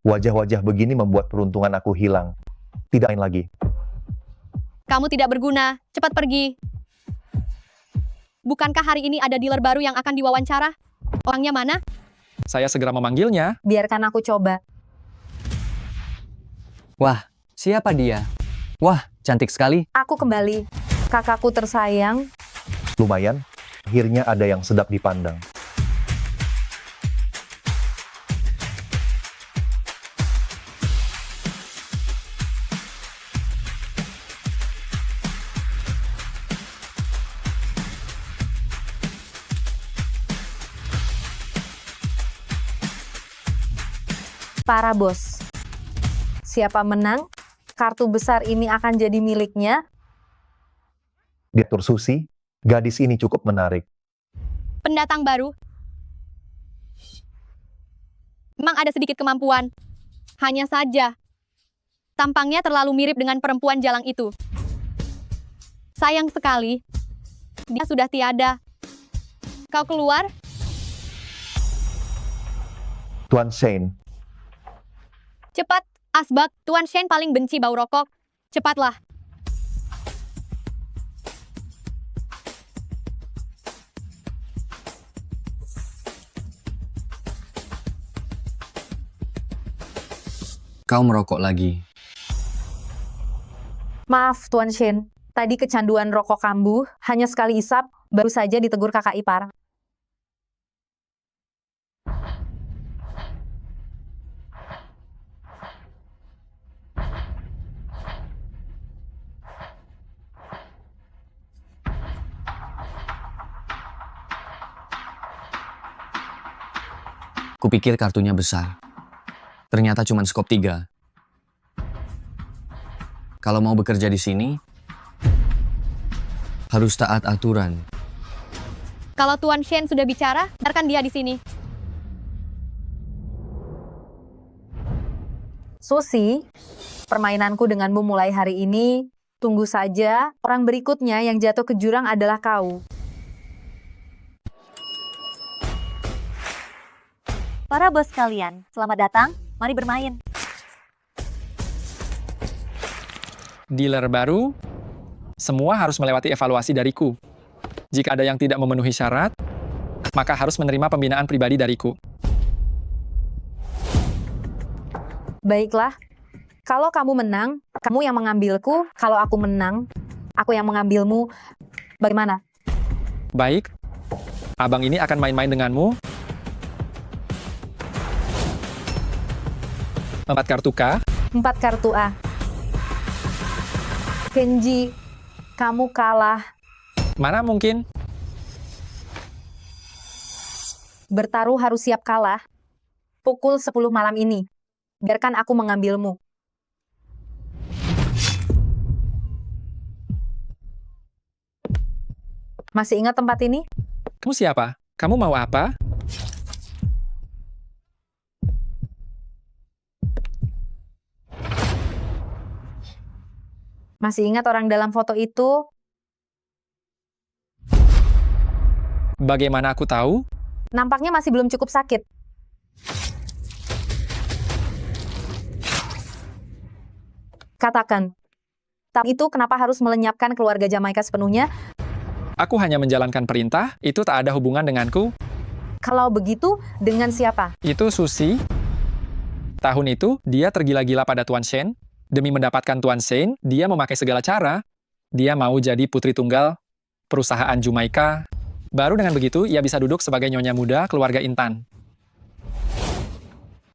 Wajah-wajah begini membuat peruntungan aku hilang. Tidak main lagi. Kamu tidak berguna, cepat pergi. Bukankah hari ini ada dealer baru yang akan diwawancara? Orangnya mana? Saya segera memanggilnya. Biarkan aku coba. Wah, siapa dia? Wah, cantik sekali. Aku kembali. Kakakku tersayang. Lumayan, akhirnya ada yang sedap dipandang. Para bos. Siapa menang? Kartu besar ini akan jadi miliknya. Direktur Susi, gadis ini cukup menarik. Pendatang baru. Memang ada sedikit kemampuan. Hanya saja, tampangnya terlalu mirip dengan perempuan jalang itu. Sayang sekali, dia sudah tiada. Kau keluar? Tuan Shane, Cepat, Asbak, Tuan Shen paling benci bau rokok. Cepatlah. Kau merokok lagi. Maaf, Tuan Shen. Tadi kecanduan rokok kambuh, hanya sekali isap, baru saja ditegur kakak ipar. Kupikir kartunya besar. Ternyata cuma skop 3. Kalau mau bekerja di sini, harus taat aturan. Kalau Tuan Shen sudah bicara, biarkan dia di sini. Susi, permainanku denganmu mulai hari ini. Tunggu saja, orang berikutnya yang jatuh ke jurang adalah kau. Para bos kalian, selamat datang. Mari bermain. Dealer baru, semua harus melewati evaluasi dariku. Jika ada yang tidak memenuhi syarat, maka harus menerima pembinaan pribadi dariku. Baiklah, kalau kamu menang, kamu yang mengambilku. Kalau aku menang, aku yang mengambilmu. Bagaimana? Baik, abang ini akan main-main denganmu. 4 kartu K. 4 kartu A. Kenji, kamu kalah. Mana mungkin? Bertaruh harus siap kalah. Pukul 10 malam ini. Biarkan aku mengambilmu. Masih ingat tempat ini? Kamu siapa? Kamu mau apa? Masih ingat orang dalam foto itu? Bagaimana aku tahu? Nampaknya masih belum cukup sakit. Katakan, tapi itu kenapa harus melenyapkan keluarga Jamaika sepenuhnya? Aku hanya menjalankan perintah, itu tak ada hubungan denganku. Kalau begitu, dengan siapa? Itu Susi. Tahun itu, dia tergila-gila pada Tuan Shen. Demi mendapatkan Tuan Shen, dia memakai segala cara. Dia mau jadi putri tunggal perusahaan Jamaika. Baru dengan begitu, ia bisa duduk sebagai nyonya muda keluarga Intan.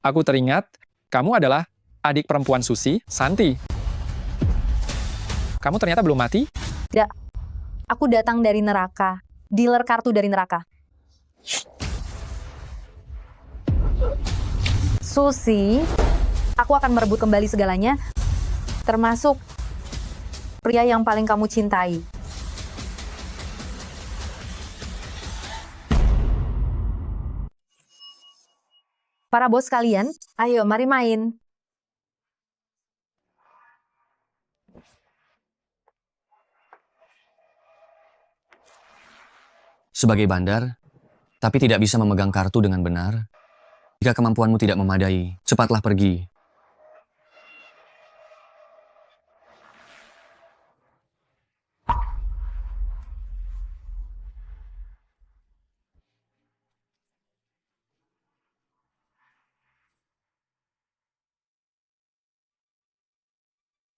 Aku teringat, kamu adalah adik perempuan Susi, Santi. Kamu ternyata belum mati? Tidak. Aku datang dari neraka. Dealer kartu dari neraka. Susi, aku akan merebut kembali segalanya, termasuk pria yang paling kamu cintai. Para bos kalian, ayo mari main. Sebagai bandar, tapi tidak bisa memegang kartu dengan benar, Jika kemampuanmu tidak memadai, cepatlah pergi.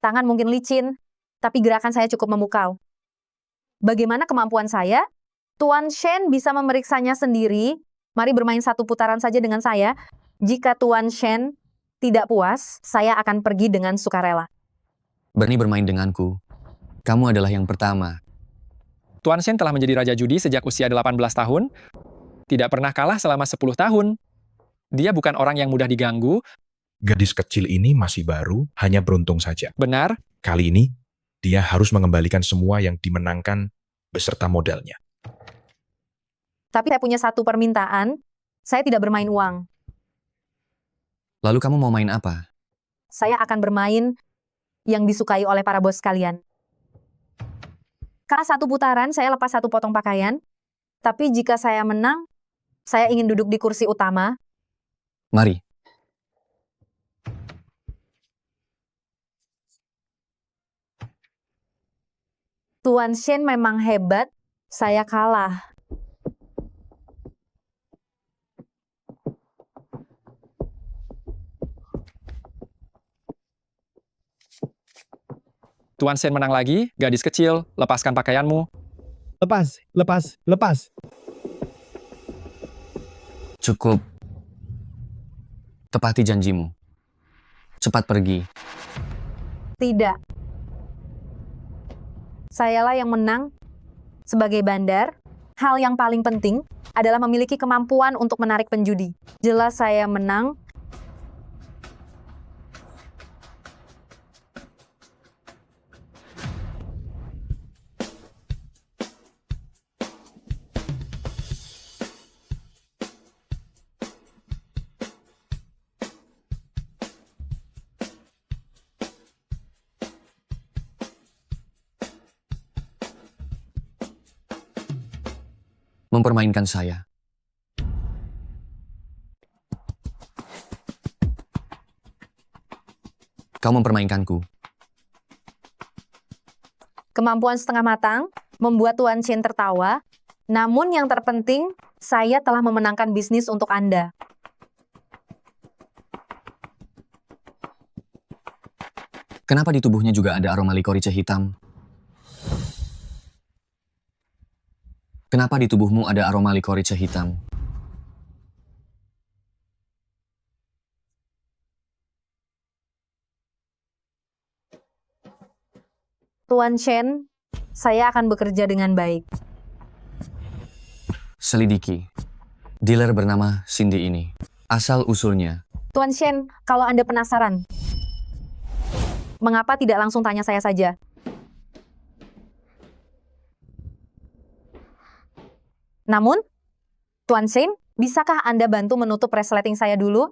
Tangan mungkin licin, tapi gerakan saya cukup memukau. Bagaimana kemampuan saya? Tuan Shen bisa memeriksanya sendiri. Mari bermain satu putaran saja dengan saya. Jika Tuan Shen tidak puas, saya akan pergi dengan sukarela. Berani bermain denganku. Kamu adalah yang pertama. Tuan Shen telah menjadi raja judi sejak usia 18 tahun, tidak pernah kalah selama 10 tahun. Dia bukan orang yang mudah diganggu, Gadis kecil ini masih baru, hanya beruntung saja. benar, Kali ini, dia harus mengembalikan semua yang dimenangkan beserta modalnya. Tapi saya punya satu permintaan. Saya tidak bermain uang. Lalu kamu mau main apa? Saya akan bermain yang disukai oleh para bos sekalian. Karena satu putaran, saya lepas satu potong pakaian. Tapi jika saya menang, saya ingin duduk di kursi utama. Mari. Tuan Shen memang hebat, saya kalah. Tuan Shen menang lagi, gadis kecil, lepaskan pakaianmu. Lepas, lepas, lepas. Cukup. Tepati janjimu. Cepat pergi. Tidak. Sayalah yang menang. Sebagai bandar, hal yang paling penting adalah memiliki kemampuan untuk menarik penjudi. Jelas saya menang. Mempermainkan saya. Kau mempermainkanku. Kemampuan setengah matang membuat Tuan Shen tertawa. Namun yang terpenting, saya telah memenangkan bisnis untuk Anda. Kenapa di tubuhnya juga ada aroma likorice hitam? Kenapa di tubuhmu ada aroma likorice hitam? Tuan Shen, saya akan bekerja dengan baik. Selidiki. Dealer bernama Cindy ini. Asal-usulnya. Tuan Shen, kalau Anda penasaran, mengapa tidak langsung tanya saya saja? Namun, Tuan Shen, bisakah Anda bantu menutup resleting saya dulu?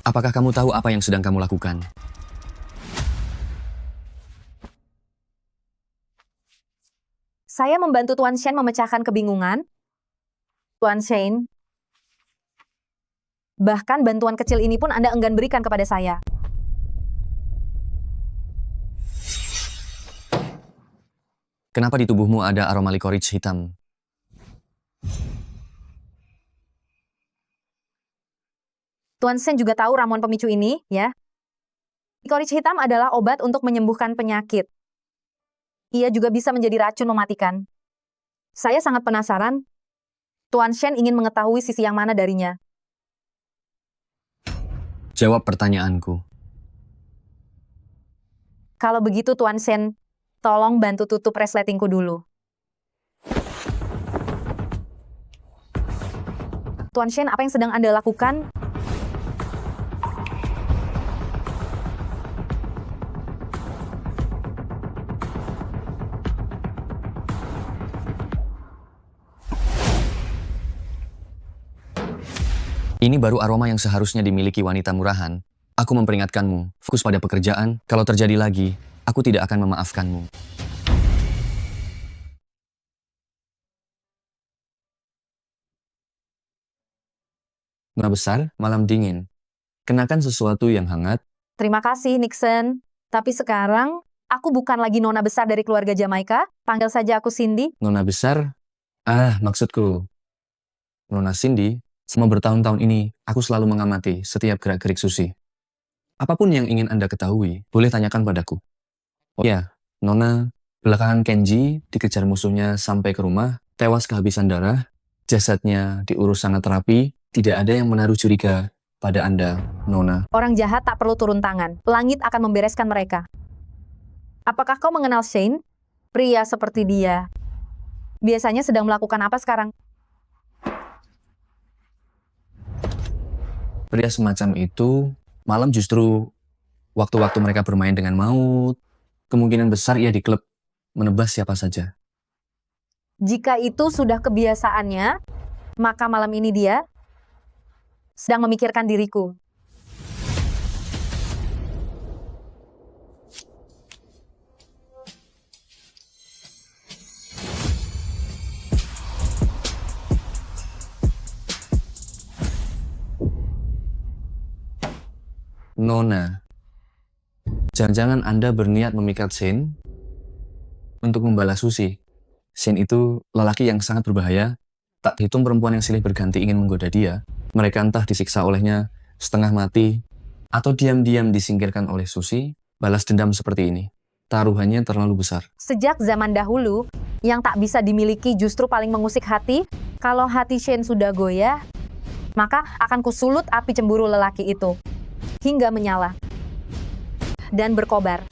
Apakah kamu tahu apa yang sedang kamu lakukan? Saya membantu Tuan Shen memecahkan kebingungan. Tuan Shen, bahkan bantuan kecil ini pun Anda enggan berikan kepada saya. Kenapa di tubuhmu ada aroma likorice hitam? Tuan Shen juga tahu ramuan pemicu ini, ya. Likorice hitam adalah obat untuk menyembuhkan penyakit. Ia juga bisa menjadi racun mematikan. Saya sangat penasaran. Tuan Shen ingin mengetahui sisi yang mana darinya. Jawab pertanyaanku. Kalau begitu Tuan Shen, tolong bantu tutup resletingku dulu. Tuan Shen, apa yang sedang Anda lakukan? Ini baru aroma yang seharusnya dimiliki wanita murahan. Aku memperingatkanmu, fokus pada pekerjaan. Kalau terjadi lagi, aku tidak akan memaafkanmu. Nona besar, malam dingin. Kenakan sesuatu yang hangat. Terima kasih, Nixon. Tapi sekarang, aku bukan lagi nona besar dari keluarga Jamaika. Panggil saja aku Cindy. Nona besar? Maksudku. Nona Cindy, selama bertahun-tahun ini, aku selalu mengamati setiap gerak-gerik Susi. Apapun yang ingin Anda ketahui, boleh tanyakan padaku. Oh ya, Nona, belakangan Kenji dikejar musuhnya sampai ke rumah, tewas kehabisan darah, jasadnya diurus sangat rapi, tidak ada yang menaruh curiga pada Anda, Nona. Orang jahat tak perlu turun tangan. Langit akan membereskan mereka. Apakah kau mengenal Shane? Pria seperti dia. Biasanya sedang melakukan apa sekarang? Pria semacam itu, malam justru waktu-waktu mereka bermain dengan maut, kemungkinan besar ia di klub menebas siapa saja. Jika itu sudah kebiasaannya, maka malam ini dia sedang memikirkan diriku. Nona, jangan-jangan Anda berniat memikat Shane untuk membalas Susi. Shane itu lelaki yang sangat berbahaya. Tak hitung perempuan yang silih berganti ingin menggoda dia. Mereka entah disiksa olehnya, setengah mati, atau diam-diam disingkirkan oleh Susi. Balas dendam seperti ini, taruhannya terlalu besar. Sejak zaman dahulu, yang tak bisa dimiliki justru paling mengusik hati. Kalau hati Shane sudah goyah, maka akan kusulut api cemburu lelaki itu hingga menyala dan berkobar.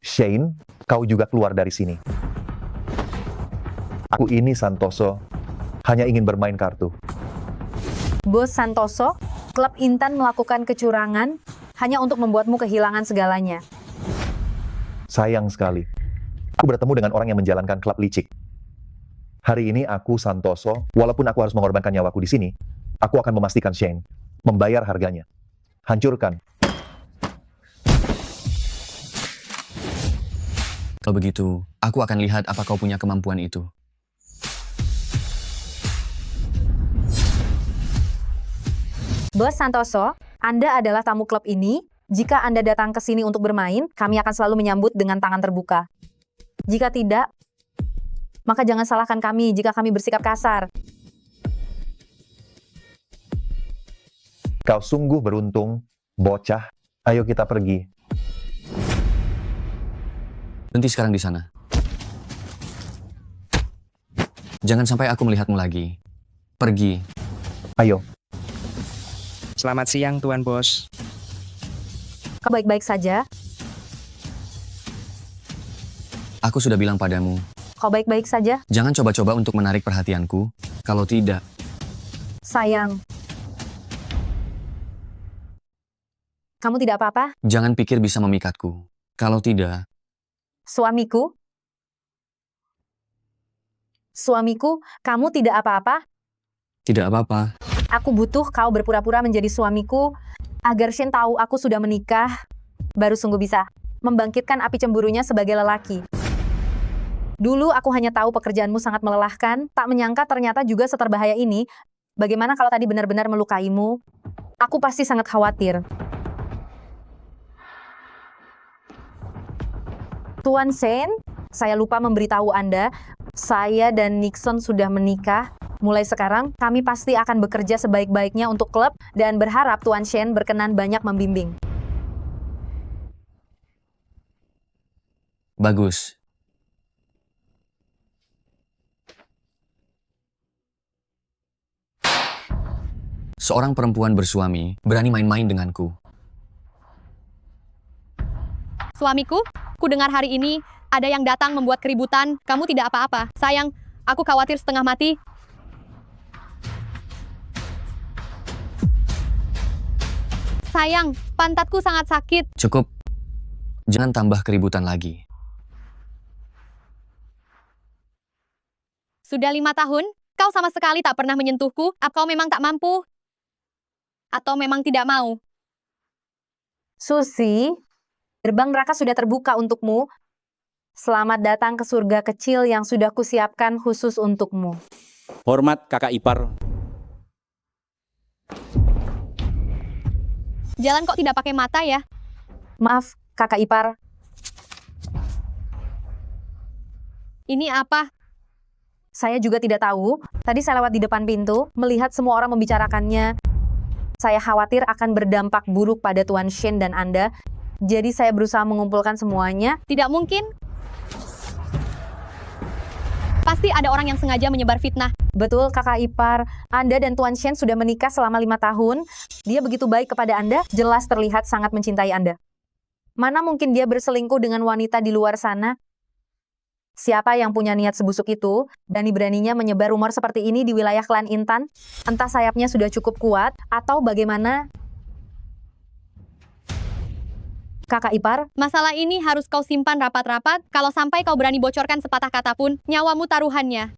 Shane, kau juga keluar dari sini. Aku ini Santoso, hanya ingin bermain kartu. Bos Santoso, klub Intan melakukan kecurangan hanya untuk membuatmu kehilangan segalanya. Sayang sekali. Aku bertemu dengan orang yang menjalankan klub licik. Hari ini aku Santoso, walaupun aku harus mengorbankan nyawaku di sini, aku akan memastikan Shane membayar harganya. Hancurkan. Kalau begitu, aku akan lihat apa kau punya kemampuan itu. Bos Santoso, Anda adalah tamu klub ini. Jika Anda datang ke sini untuk bermain, kami akan selalu menyambut dengan tangan terbuka. Jika tidak, maka jangan salahkan kami jika kami bersikap kasar. Kau sungguh beruntung, bocah. Ayo kita pergi. Berhenti sekarang di sana. Jangan sampai aku melihatmu lagi. Pergi. Ayo. Selamat siang, Tuan Bos. Kau baik-baik saja? Aku sudah bilang padamu, Kau baik-baik saja? jangan coba-coba untuk menarik perhatianku. Kalau tidak, Sayang. Kamu tidak apa-apa? jangan pikir bisa memikatku. Kalau tidak, Suamiku? Suamiku, kamu tidak apa-apa? tidak apa-apa. Aku butuh kau berpura-pura menjadi suamiku agar Shane tahu aku sudah menikah. Baru sungguh bisa membangkitkan api cemburunya sebagai lelaki. Dulu aku hanya tahu pekerjaanmu sangat melelahkan, tak menyangka ternyata juga seterbahaya ini. Bagaimana kalau tadi benar-benar melukaimu? Aku pasti sangat khawatir. Tuan Shane, saya lupa memberitahu Anda, saya dan Nixon sudah menikah. Mulai sekarang, kami pasti akan bekerja sebaik-baiknya untuk klub dan berharap Tuan Shane berkenan banyak membimbing. Bagus. Seorang perempuan bersuami berani main-main denganku. Suamiku, ku dengar hari ini ada yang datang membuat keributan. Kamu tidak apa-apa. Sayang, aku khawatir setengah mati. Sayang, pantatku sangat sakit. Cukup. Jangan tambah keributan lagi. Sudah 5 tahun, kau sama sekali tak pernah menyentuhku. Apa kau memang tak mampu? Atau memang tidak mau? Susi, gerbang neraka sudah terbuka untukmu. Selamat datang ke surga kecil yang sudah kusiapkan khusus untukmu. Hormat kakak ipar. Jalan kok tidak pakai mata ya? Maaf, kakak ipar. Ini apa? Saya juga tidak tahu. Tadi saya lewat di depan pintu, melihat semua orang membicarakannya. Saya khawatir akan berdampak buruk pada Tuan Shane dan Anda. Jadi saya berusaha mengumpulkan semuanya. Tidak mungkin. Pasti ada orang yang sengaja menyebar fitnah. Betul, kakak ipar. Anda dan Tuan Shane sudah menikah selama 5 tahun. Dia begitu baik kepada Anda, jelas terlihat sangat mencintai Anda. Mana mungkin dia berselingkuh dengan wanita di luar sana? Siapa yang punya niat sebusuk itu, berani-beraninya menyebar rumor seperti ini di wilayah klan Intan? Entah sayapnya sudah cukup kuat, atau bagaimana? Kakak ipar, Masalah ini harus kau simpan rapat-rapat. Kalau sampai kau berani bocorkan sepatah kata pun, nyawamu taruhannya.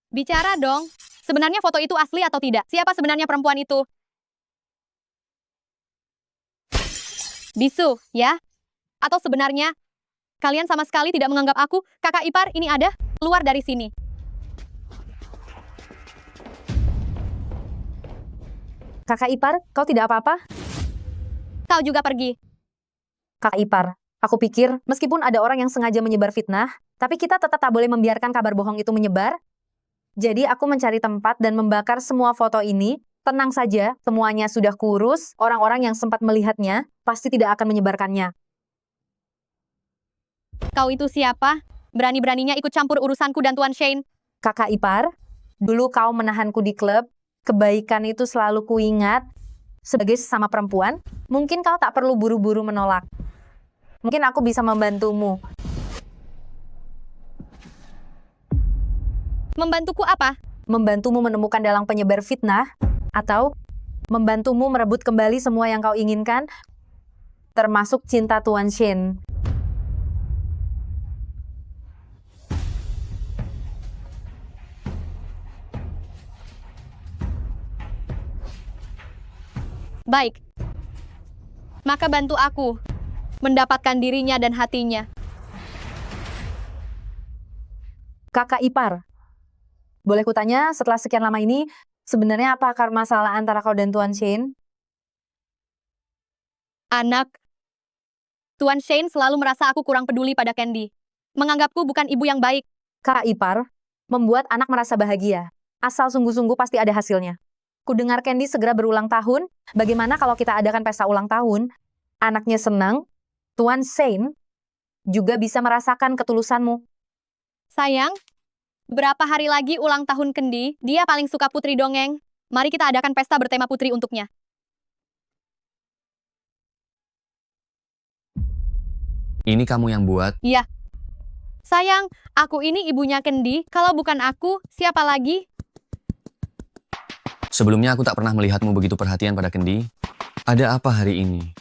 Bicara dong. Sebenarnya foto itu asli atau tidak? Siapa sebenarnya perempuan itu? Bisu, ya? Atau sebenarnya kalian sama sekali tidak menganggap aku? Kakak ipar, ini ada. Keluar dari sini. kakak ipar, kau tidak apa-apa? Kau juga pergi. Kakak ipar, aku pikir meskipun ada orang yang sengaja menyebar fitnah, tapi kita tetap tak boleh membiarkan kabar bohong itu menyebar. Jadi aku mencari tempat dan membakar semua foto ini. Tenang saja, semuanya sudah kurus. Orang-orang yang sempat melihatnya pasti tidak akan menyebarkannya. Kau itu siapa? Berani-beraninya ikut campur urusanku dan Tuan Shane. Kakak ipar, dulu kau menahanku di klub. Kebaikan itu selalu kuingat. Sebagai sesama perempuan, mungkin kau tak perlu buru-buru menolak. Mungkin aku bisa membantumu. Membantuku apa? Membantumu menemukan dalang penyebar fitnah, atau membantumu merebut kembali semua yang kau inginkan, termasuk cinta Tuan Shane. Baik. Maka bantu aku mendapatkan dirinya dan hatinya. Kakak ipar, boleh kutanya setelah sekian lama ini, sebenarnya apa akar masalah antara kau dan Tuan Shane? Anak. Tuan Shane selalu merasa aku kurang peduli pada Candy. Menganggapku bukan ibu yang baik. Kakak ipar, membuat anak merasa bahagia. Asal sungguh-sungguh pasti ada hasilnya. Kudengar Candy segera berulang tahun. Bagaimana kalau kita adakan pesta ulang tahun? Anaknya senang, Tuan Shane juga bisa merasakan ketulusanmu. Sayang, berapa hari lagi ulang tahun Candy? Dia paling suka putri dongeng. Mari kita adakan pesta bertema putri untuknya. Ini kamu yang buat? Iya. Sayang, aku ini ibunya Candy. Kalau bukan aku, siapa lagi? Sebelumnya aku tak pernah melihatmu begitu perhatian pada Candy. Ada apa hari ini?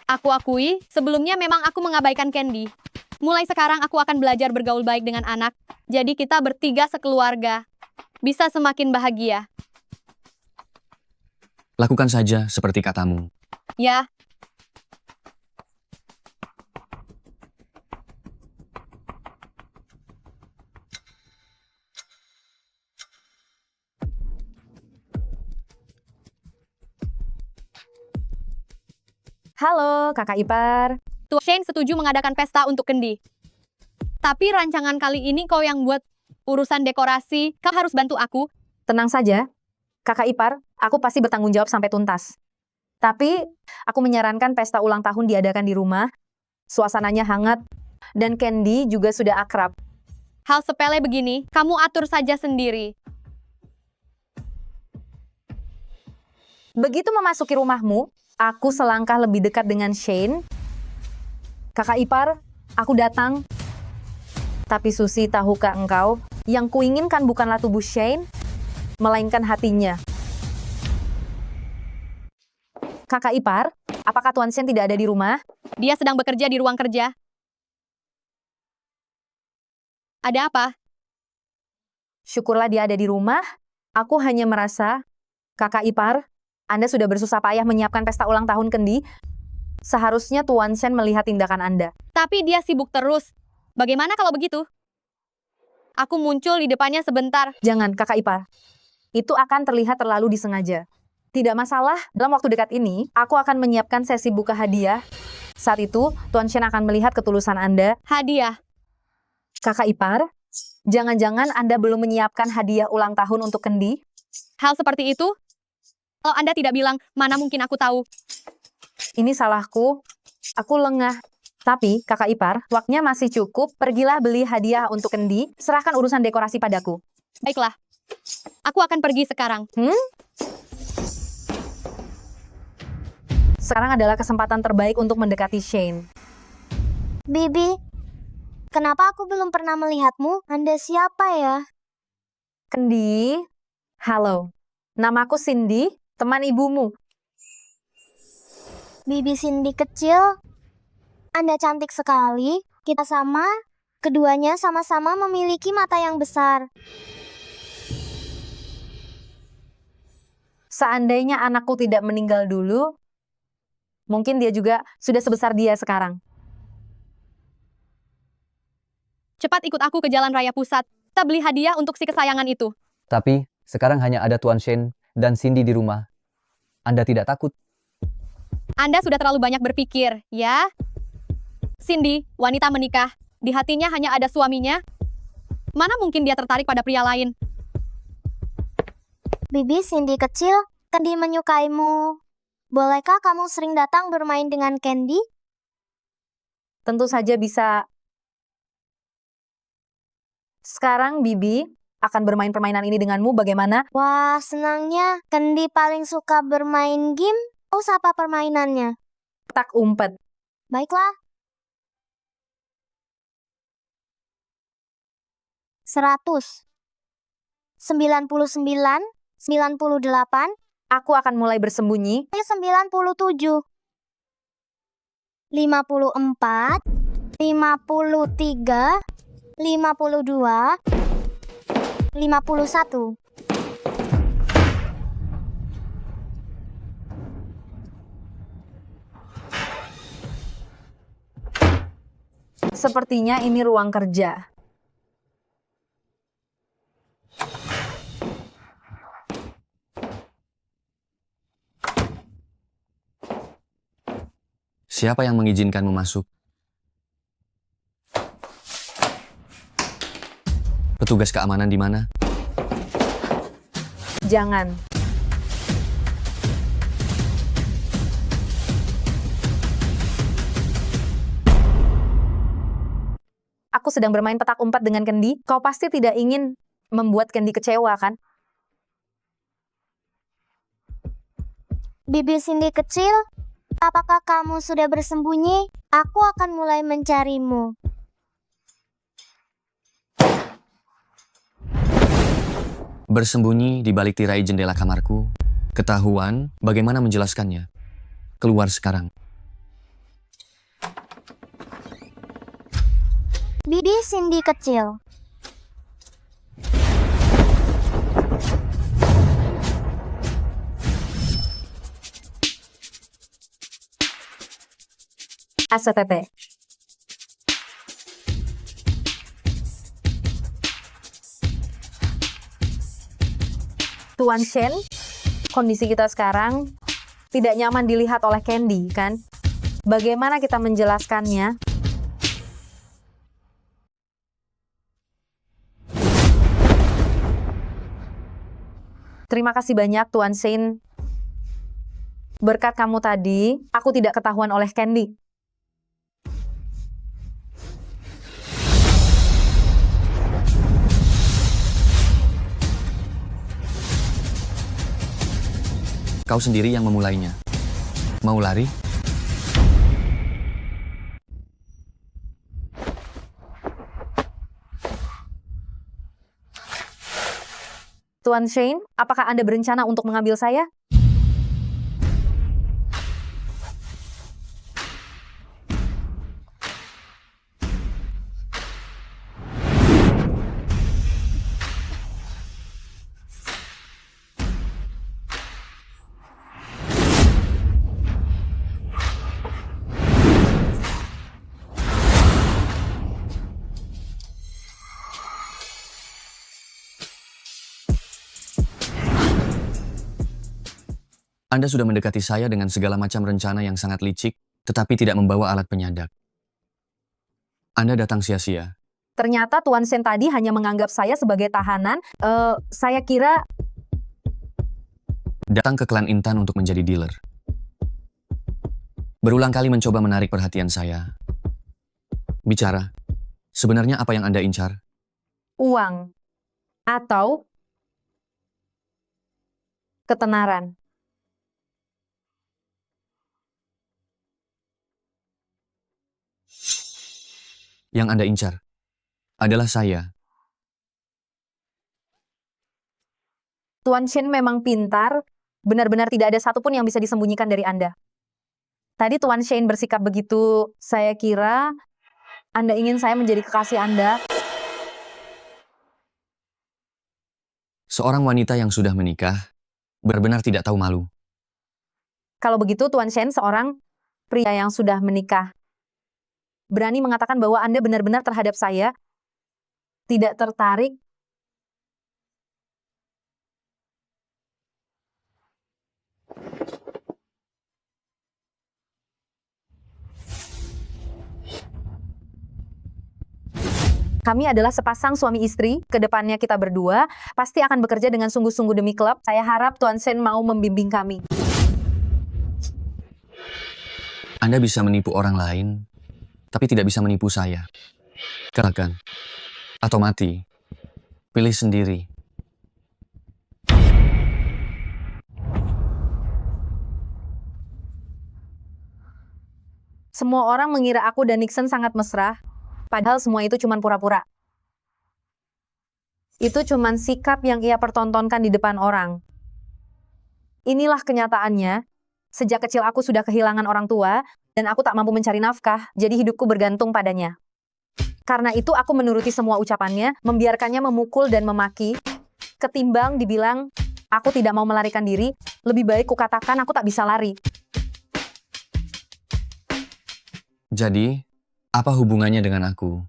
Aku akui, sebelumnya memang aku mengabaikan Candy. Mulai sekarang aku akan belajar bergaul baik dengan anak. Jadi kita bertiga sekeluarga. Bisa semakin bahagia. Lakukan saja seperti katamu. Ya. Halo, kakak ipar. Tuan Shane setuju mengadakan pesta untuk Candy. Tapi rancangan kali ini kau yang buat urusan dekorasi. Kau harus bantu aku. Tenang saja, kakak ipar, aku pasti bertanggung jawab sampai tuntas. Tapi, aku menyarankan pesta ulang tahun diadakan di rumah. Suasananya hangat, dan Candy juga sudah akrab. Hal sepele begini, kamu atur saja sendiri. Begitu memasuki rumahmu, aku selangkah lebih dekat dengan Shane. Kakak ipar, aku datang. Tapi Susi, tahukah engkau, yang kuinginkan bukanlah tubuh Shane, melainkan hatinya. Kakak ipar, apakah Tuan Shane tidak ada di rumah? Dia sedang bekerja di ruang kerja. Ada apa? Syukurlah dia ada di rumah. Aku hanya merasa, kakak ipar, Anda sudah bersusah payah menyiapkan pesta ulang tahun Kendi. Seharusnya Tuan Shen melihat tindakan Anda. Tapi dia sibuk terus. Bagaimana kalau begitu? Aku muncul di depannya sebentar. Jangan, kakak ipar. Itu akan terlihat terlalu disengaja. Tidak masalah, dalam waktu dekat ini, aku akan menyiapkan sesi buka hadiah. Saat itu, Tuan Shen akan melihat ketulusan Anda. Hadiah. Kakak ipar, jangan-jangan Anda belum menyiapkan hadiah ulang tahun untuk Kendi? Hal seperti itu? Kalau Anda tidak bilang, mana mungkin aku tahu. Ini salahku. Aku lengah. Tapi, kakak ipar, waktunya masih cukup. Pergilah beli hadiah untuk Kendi. Serahkan urusan dekorasi padaku. Baiklah. Aku akan pergi sekarang. Sekarang adalah kesempatan terbaik untuk mendekati Shane. Bibi, kenapa aku belum pernah melihatmu? Anda siapa ya? Kendi, halo. Namaku Cindy, teman ibumu. Bibi Cindy kecil. Anda cantik sekali. Kita sama. Keduanya sama-sama memiliki mata yang besar. Seandainya anakku tidak meninggal dulu, mungkin dia juga sudah sebesar dia sekarang. Cepat ikut aku ke Jalan Raya Pusat. Kita beli hadiah untuk si kesayangan itu. Tapi, sekarang hanya ada Tuan Shen dan Cindy di rumah. Anda tidak takut? Anda sudah terlalu banyak berpikir, ya? Cindy, wanita menikah. Di hatinya hanya ada suaminya. Mana mungkin dia tertarik pada pria lain? Bibi Cindy kecil, Kendi menyukaimu. Bolehkah kamu sering datang bermain dengan Kendi? Tentu saja bisa. Sekarang Bibi akan bermain permainan ini denganmu, bagaimana? Wah, senangnya. Kendi paling suka bermain game. Oh, apa permainannya? Petak umpet. Baiklah. 100. 99. 98. Aku akan mulai bersembunyi. 97. 54. 53. 52. 51. Sepertinya ini ruang kerja. Siapa yang mengizinkanmu masuk? Petugas keamanan di mana? Jangan. Aku sedang bermain petak umpet dengan Kendi. Kau pasti tidak ingin membuat Kendi kecewa, kan? Bibi Cindy kecil, apakah kamu sudah bersembunyi? Aku akan mulai mencarimu. Bersembunyi di balik tirai jendela kamarku. Ketahuan, bagaimana menjelaskannya? Keluar sekarang. Bibi Cindy kecil. ACTT. Tuan Shen, kondisi kita sekarang tidak nyaman dilihat oleh Kendi, kan? Bagaimana kita menjelaskannya? Terima kasih banyak, Tuan Shen. Berkat kamu tadi, aku tidak ketahuan oleh Kendi. Kau sendiri yang memulainya. Mau lari? Tuan Shane, apakah Anda berencana untuk mengambil saya? Anda sudah mendekati saya dengan segala macam rencana yang sangat licik, tetapi tidak membawa alat penyadap. Anda datang sia-sia. Ternyata Tuan Shen tadi hanya menganggap saya sebagai tahanan. Saya kira Datang ke klan Intan untuk menjadi dealer. Berulang kali mencoba menarik perhatian saya. Bicara, sebenarnya apa yang Anda incar? uang atau ketenaran. Yang Anda incar adalah saya. Tuan Shen memang pintar, benar-benar tidak ada satupun yang bisa disembunyikan dari Anda. Tadi Tuan Shen bersikap begitu, saya kira Anda ingin saya menjadi kekasih Anda. Seorang wanita yang sudah menikah, benar-benar tidak tahu malu. Kalau begitu Tuan Shen seorang pria yang sudah menikah. Berani mengatakan bahwa Anda benar-benar terhadap saya tidak tertarik. Kami adalah sepasang suami istri, kedepannya kita berdua pasti akan bekerja dengan sungguh-sungguh demi klub. Saya harap Tuan Shen mau membimbing kami. Anda bisa menipu orang lain, tapi tidak bisa menipu saya. Katakan, atau mati. Pilih sendiri. Semua orang mengira aku dan Nixon sangat mesra. Padahal semua itu cuma pura-pura. Itu cuma sikap yang ia pertontonkan di depan orang. Inilah kenyataannya. Sejak kecil aku sudah kehilangan orang tua, dan aku tak mampu mencari nafkah, jadi hidupku bergantung padanya. Karena itu aku menuruti semua ucapannya, membiarkannya memukul dan memaki. Ketimbang dibilang, aku tidak mau melarikan diri, lebih baik kukatakan aku tak bisa lari. Jadi, apa hubungannya dengan aku?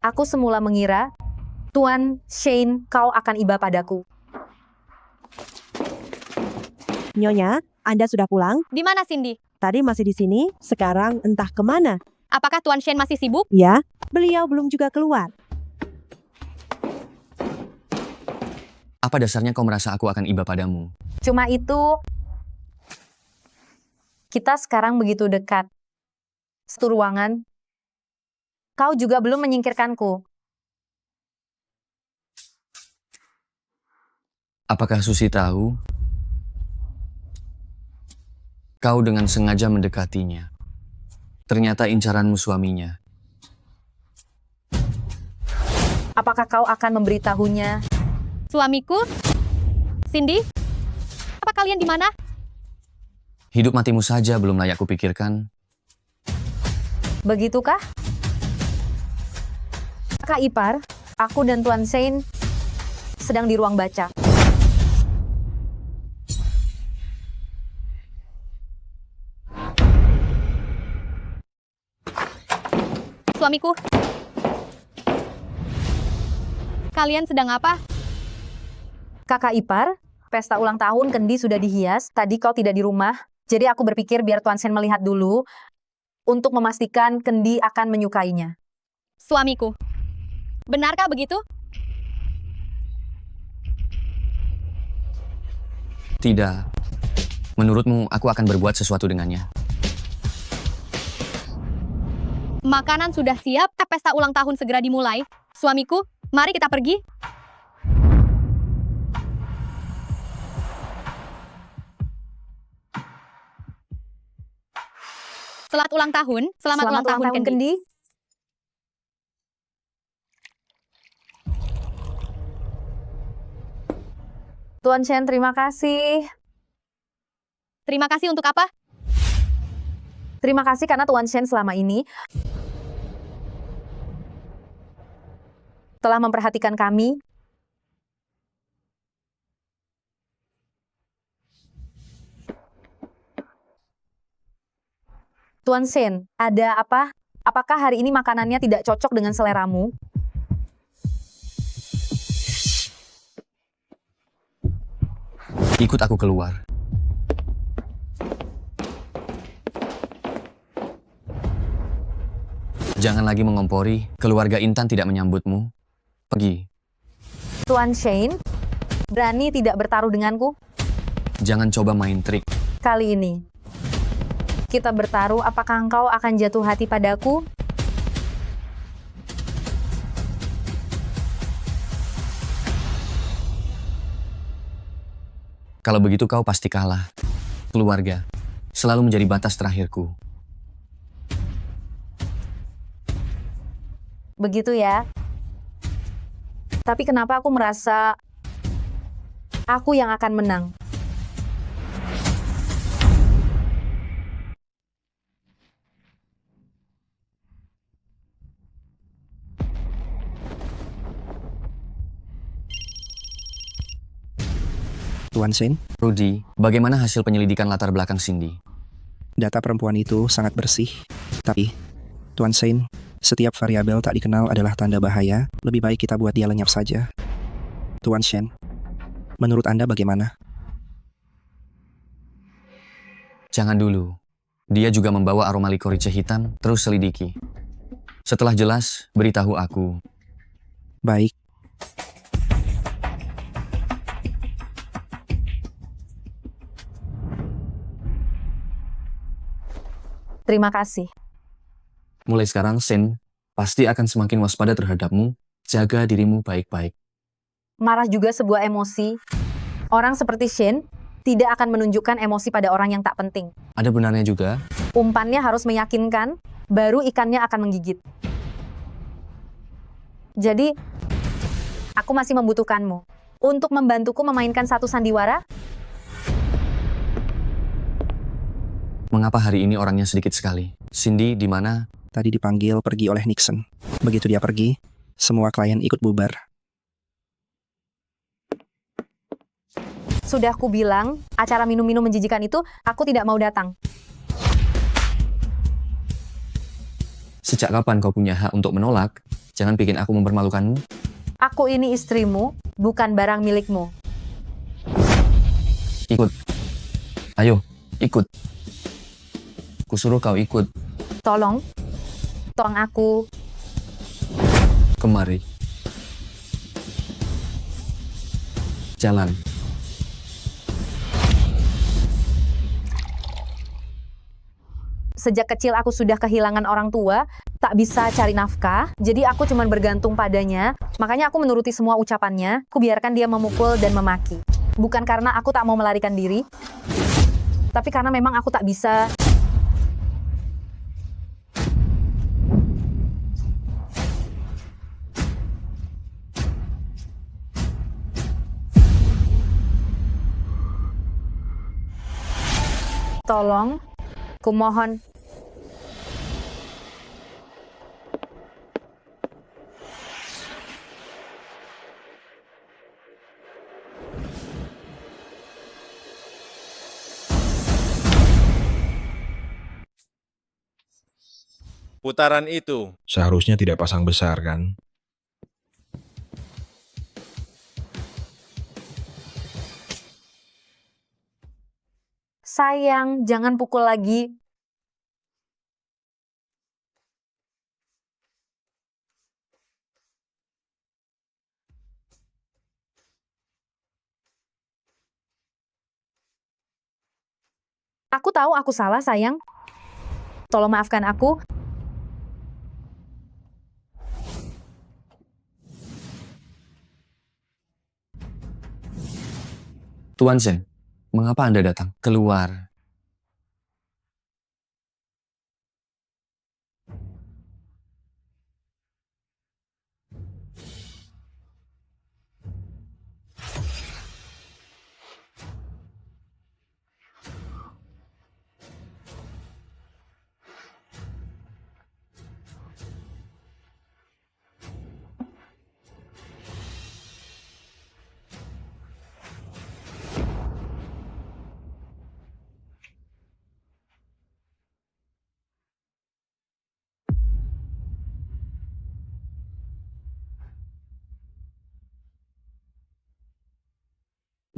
Aku semula mengira, Tuan Shane, kau akan iba padaku. Nyonya, Anda sudah pulang? Di mana Cindy? Tadi masih di sini, sekarang entah kemana. Apakah Tuan Shen masih sibuk? Ya, beliau belum juga keluar. Apa dasarnya kau merasa aku akan iba padamu? Cuma itu, kita sekarang begitu dekat. Satu ruangan. Kau juga belum menyingkirkanku. Apakah Susi tahu? Kau dengan sengaja mendekatinya. Ternyata incaranmu suaminya. Apakah kau akan memberitahunya? Suamiku? Cindy? Apa kalian di mana? Hidup matimu saja belum layak kupikirkan. Begitukah? Kakak ipar, aku dan Tuan Shane sedang di ruang baca. Suamiku? Kalian sedang apa? Kakak ipar, pesta ulang tahun Kendi sudah dihias. Tadi kau tidak di rumah, jadi aku berpikir biar Tuan Shane melihat dulu untuk memastikan Kendi akan menyukainya. Suamiku. Benarkah begitu? Tidak. Menurutmu aku akan berbuat sesuatu dengannya? Makanan sudah siap, pesta ulang tahun segera dimulai. Suamiku, mari kita pergi. Selamat ulang tahun. Selamat ulang tahun, Kendi. Tuan Shen, terima kasih. Terima kasih untuk apa? Terima kasih karena Tuan Shen selama ini telah memperhatikan kami. Tuan Shen, ada apa? Apakah hari ini makanannya tidak cocok dengan seleramu? Ikut aku keluar. Jangan lagi mengompori, keluarga Intan tidak menyambutmu. Pergi. Tuan Shane, berani tidak bertaruh denganku? Jangan coba main trik. Kali ini, kita bertaruh apakah engkau akan jatuh hati padaku? Kalau begitu kau pasti kalah. Keluarga selalu menjadi batas terakhirku. Begitu ya. Tapi kenapa aku merasa aku yang akan menang? Tuan Shane, Rudy, bagaimana hasil penyelidikan latar belakang Cindy? data perempuan itu sangat bersih. Tapi, Tuan Shane, setiap variabel tak dikenal adalah tanda bahaya. Lebih baik kita buat dia lenyap saja. Tuan Shane, menurut Anda bagaimana? Jangan dulu. Dia juga membawa aroma likorice hitam, terus selidiki. Setelah jelas, beritahu aku. Baik. Terima kasih. Mulai sekarang, Sen pasti akan semakin waspada terhadapmu. Jaga dirimu baik-baik. Marah juga sebuah emosi. Orang seperti Shane tidak akan menunjukkan emosi pada orang yang tak penting. Ada benarnya juga. Umpannya harus meyakinkan, baru ikannya akan menggigit. Jadi, aku masih membutuhkanmu. Untuk membantuku memainkan satu sandiwara? Mengapa hari ini orangnya sedikit sekali? Cindy di mana? Tadi dipanggil pergi oleh Nixon. Begitu dia pergi, semua klien ikut bubar. Sudah aku bilang, acara minum-minum menjijikan itu, aku tidak mau datang. Sejak kapan kau punya hak untuk menolak? Jangan bikin aku mempermalukanmu. Aku ini istrimu, bukan barang milikmu. Ikut. Ayo, ikut. Kusuruh kau ikut. Tolong aku. Kemari. Jalan. Sejak kecil aku sudah kehilangan orang tua, tak bisa cari nafkah, jadi aku cuma bergantung padanya. Makanya aku menuruti semua ucapannya, ku biarkan dia memukul dan memaki. Bukan karena aku tak mau melarikan diri, tapi karena memang aku tak bisa. Tolong, kumohon. Putaran itu. Seharusnya tidak pasang besar, kan? Sayang, jangan pukul lagi. Aku tahu aku salah, sayang. Tolong maafkan aku. Tuan Sen, mengapa Anda datang? Keluar.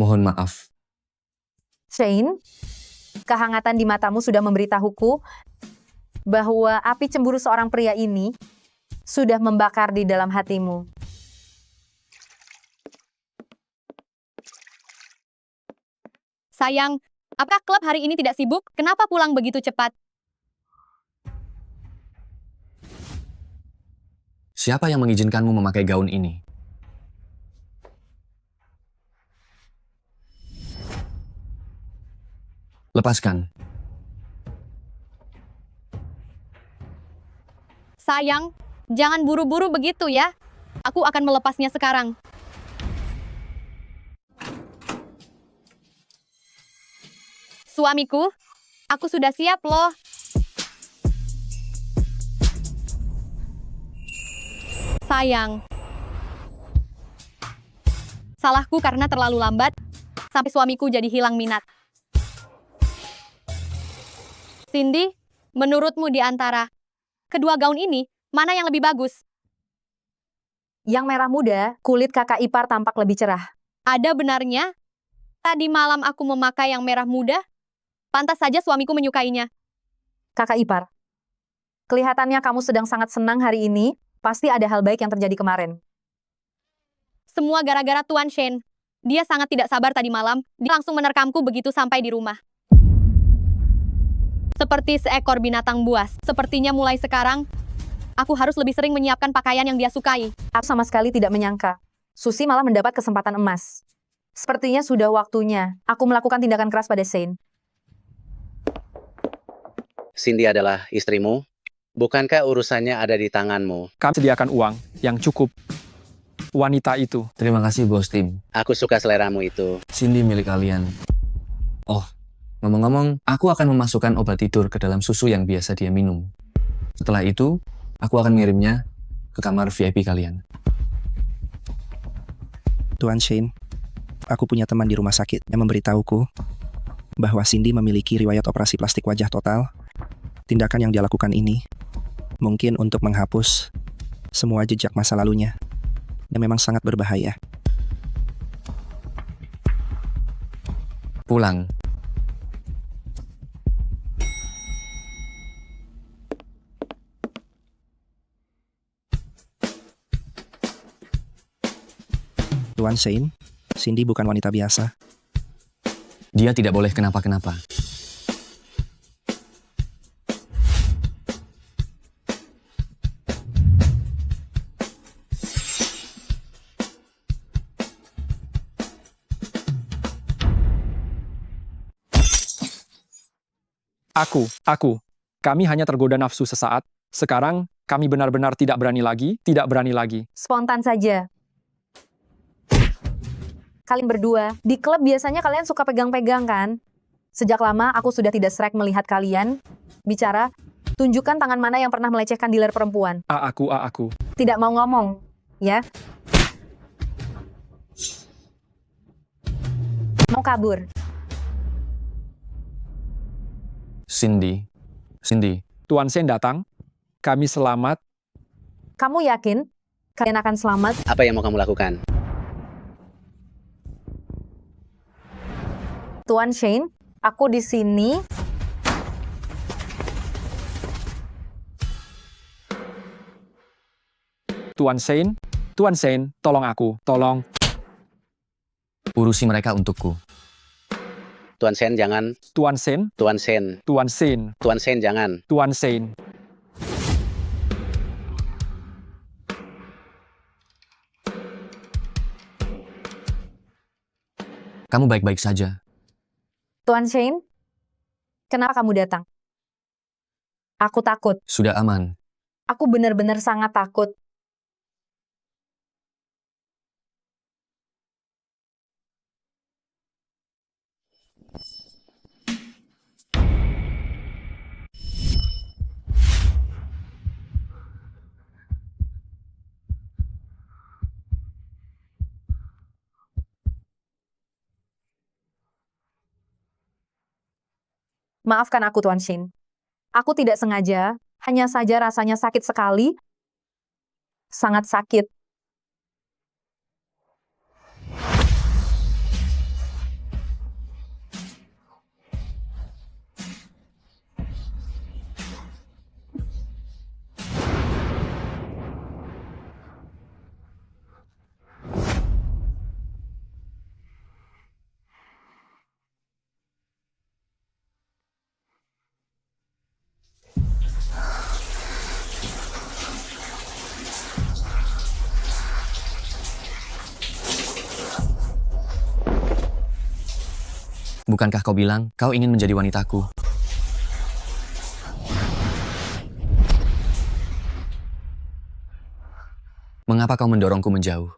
Mohon maaf, Shane, kehangatan di matamu sudah memberitahuku bahwa api cemburu seorang pria ini sudah membakar di dalam hatimu. Sayang, apakah klub hari ini tidak sibuk? Kenapa pulang begitu cepat? Siapa yang mengizinkanmu memakai gaun ini? Lepaskan. Sayang, jangan buru-buru begitu ya. Aku akan melepasnya sekarang. Suamiku, aku sudah siap loh. Sayang. Salahku karena terlalu lambat, sampai suamiku jadi hilang minat. Cindy, menurutmu di antara kedua gaun ini, mana yang lebih bagus? Yang merah muda, kulit kakak ipar tampak lebih cerah. Ada benarnya? Tadi malam aku memakai yang merah muda. Pantas saja suamiku menyukainya. Kakak ipar, kelihatannya kamu sedang sangat senang hari ini. Pasti ada hal baik yang terjadi kemarin. Semua gara-gara Tuan Shane. Dia sangat tidak sabar tadi malam. Dia langsung menerkamku begitu sampai di rumah. Seperti seekor binatang buas. Sepertinya mulai sekarang, aku harus lebih sering menyiapkan pakaian yang dia sukai. Aku sama sekali tidak menyangka. Susi malah mendapat kesempatan emas. Sepertinya sudah waktunya aku melakukan tindakan keras pada Shane. Cindy adalah istrimu? Bukankah urusannya ada di tanganmu? Kami sediakan uang yang cukup. Wanita itu. Terima kasih, Bos Tim. Aku suka seleramu itu. Cindy milik kalian. Oh, ngomong-ngomong, aku akan memasukkan obat tidur ke dalam susu yang biasa dia minum. Setelah itu, aku akan mengirimnya ke kamar VIP kalian. Tuan Shane, aku punya teman di rumah sakit yang memberitahuku bahwa Cindy memiliki riwayat operasi plastik wajah total. Tindakan yang dia lakukan ini mungkin untuk menghapus semua jejak masa lalunya. Dan memang sangat berbahaya. Pulang. Tuan Shane, Cindy bukan wanita biasa. Dia tidak boleh kenapa-kenapa. Kami hanya tergoda nafsu sesaat. Sekarang, kami benar-benar tidak berani lagi. Spontan saja. Kalian berdua, di klub biasanya kalian suka pegang-pegang kan? Sejak lama aku sudah tidak srek melihat kalian bicara. Tunjukkan tangan mana yang pernah melecehkan dealer perempuan. Aku. Tidak mau ngomong, ya? Mau kabur. Cindy. Tuan Shane datang. Kami selamat. Kamu yakin kalian akan selamat? Apa yang mau kamu lakukan? Tuan Shane, aku di sini. Tuan Shane, tolong aku. Tolong. Urusi mereka untukku. Tuan Shane, jangan. Tuan Shane, jangan. Tuan Shane. Kamu baik-baik saja. Tuan Shane, kenapa kamu datang? Aku takut. Sudah aman. Aku benar-benar sangat takut. Maafkan aku, Tuan Shane. Aku tidak sengaja, hanya saja rasanya sakit sekali. Sangat sakit. Bukankah kau bilang kau ingin menjadi wanitaku? Mengapa kau mendorongku menjauh?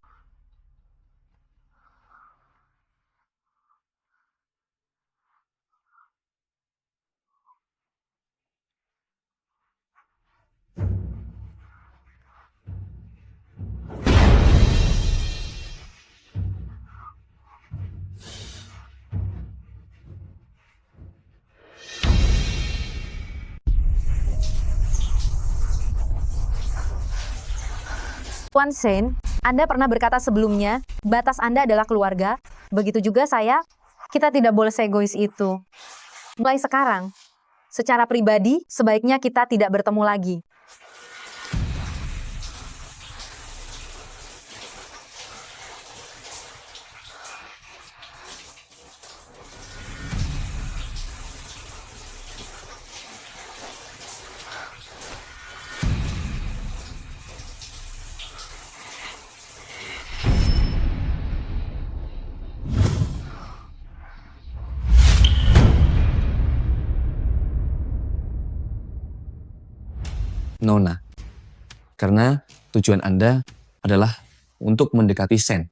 Tuan Shane, Anda pernah berkata sebelumnya, batas Anda adalah keluarga. Begitu juga saya, kita tidak boleh seegois itu. Mulai sekarang, secara pribadi, sebaiknya kita tidak bertemu lagi. Nona, karena tujuan Anda adalah untuk mendekati Sen.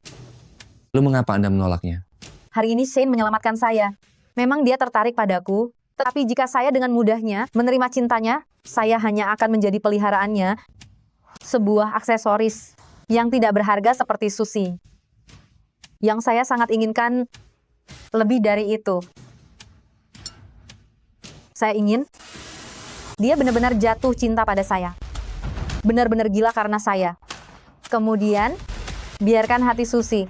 Lalu mengapa Anda menolaknya? Hari ini Shane menyelamatkan saya. Memang dia tertarik padaku, tetapi jika saya dengan mudahnya menerima cintanya, saya hanya akan menjadi peliharaannya, sebuah aksesoris yang tidak berharga seperti Susi. Yang saya sangat inginkan lebih dari itu. Saya ingin dia benar-benar jatuh cinta pada saya. Benar-benar gila karena saya. Kemudian, biarkan hati Susi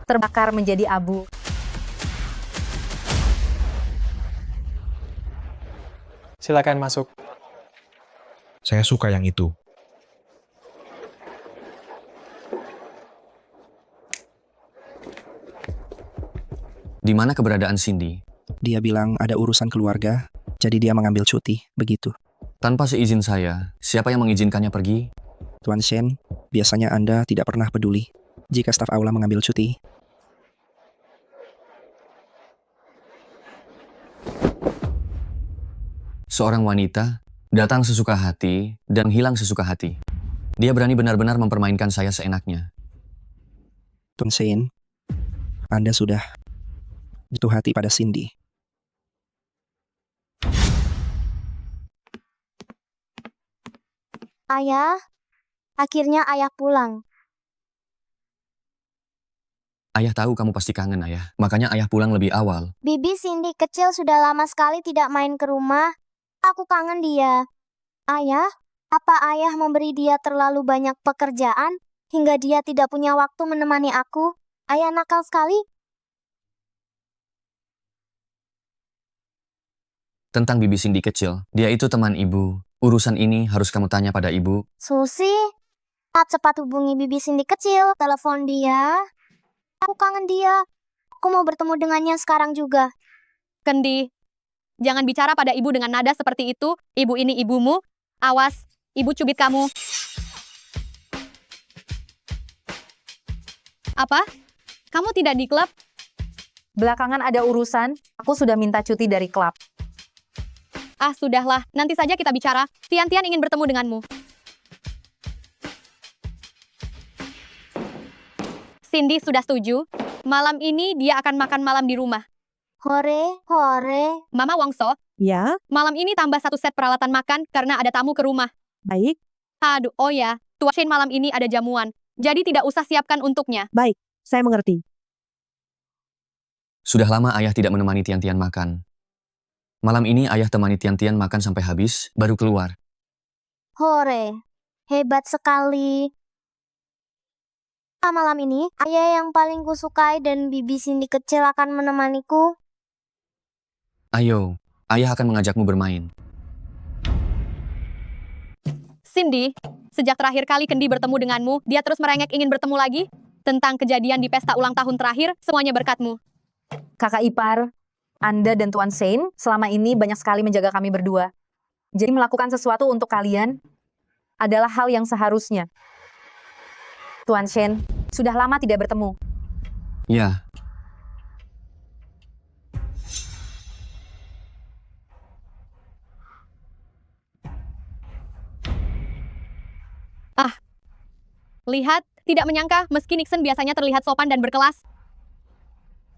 terbakar menjadi abu. Silakan masuk. Saya suka yang itu. Di mana keberadaan Cindy? Dia bilang ada urusan keluarga, jadi dia mengambil cuti, begitu. Tanpa seizin saya, siapa yang mengizinkannya pergi? Tuan Shen, biasanya Anda tidak pernah peduli jika staf aula mengambil cuti. Seorang wanita datang sesuka hati dan hilang sesuka hati. Dia berani benar-benar mempermainkan saya seenaknya. Tuan Shen, Anda sudah jatuh hati pada Cindy. Ayah, akhirnya ayah pulang. Ayah tahu kamu pasti kangen, Ayah. Makanya Ayah pulang lebih awal. Bibi Cindy kecil sudah lama sekali tidak main ke rumah. Aku kangen dia. Ayah, apa ayah memberi dia terlalu banyak pekerjaan hingga dia tidak punya waktu menemani aku? Ayah nakal sekali. Tentang Bibi Cindy kecil, dia itu teman ibu. Urusan ini harus kamu tanya pada ibu. Susi, cepat hubungi Bibi Cindy kecil. Telepon dia. Aku kangen dia. Aku mau bertemu dengannya sekarang juga. Kendi, jangan bicara pada ibu dengan nada seperti itu. Ibu ini ibumu. Awas, ibu cubit kamu. Apa? Kamu tidak di klub? Belakangan ada urusan, aku sudah minta cuti dari klub. Ah, sudahlah. Nanti saja kita bicara. Tian-Tian ingin bertemu denganmu. Cindy sudah setuju. Malam ini dia akan makan malam di rumah. Hore, hore. Mama Wongso, Ya, malam ini tambah 1 set peralatan makan karena ada tamu ke rumah. baik, Aduh, oh ya. Tuan Shane malam ini ada jamuan. Jadi tidak usah siapkan untuknya. baik. Saya mengerti. Sudah lama Ayah tidak menemani Tian-Tian makan. Malam ini Ayah temani Tian-Tian makan sampai habis, baru keluar. Hore. Hebat sekali. Malam ini, ayah yang paling kusukai dan Bibi Cindy kecil akan menemaniku. Ayo, Ayah akan mengajakmu bermain. Cindy, sejak terakhir kali Kendi bertemu denganmu, dia terus merengek ingin bertemu lagi. Tentang kejadian di pesta ulang tahun terakhir, semuanya berkatmu. Kakak ipar, Anda dan Tuan Shane selama ini banyak sekali menjaga kami berdua. Jadi melakukan sesuatu untuk kalian adalah hal yang seharusnya. Tuan Shane, sudah lama tidak bertemu. Ya, Lihat, tidak menyangka meski Nixon biasanya terlihat sopan dan berkelas.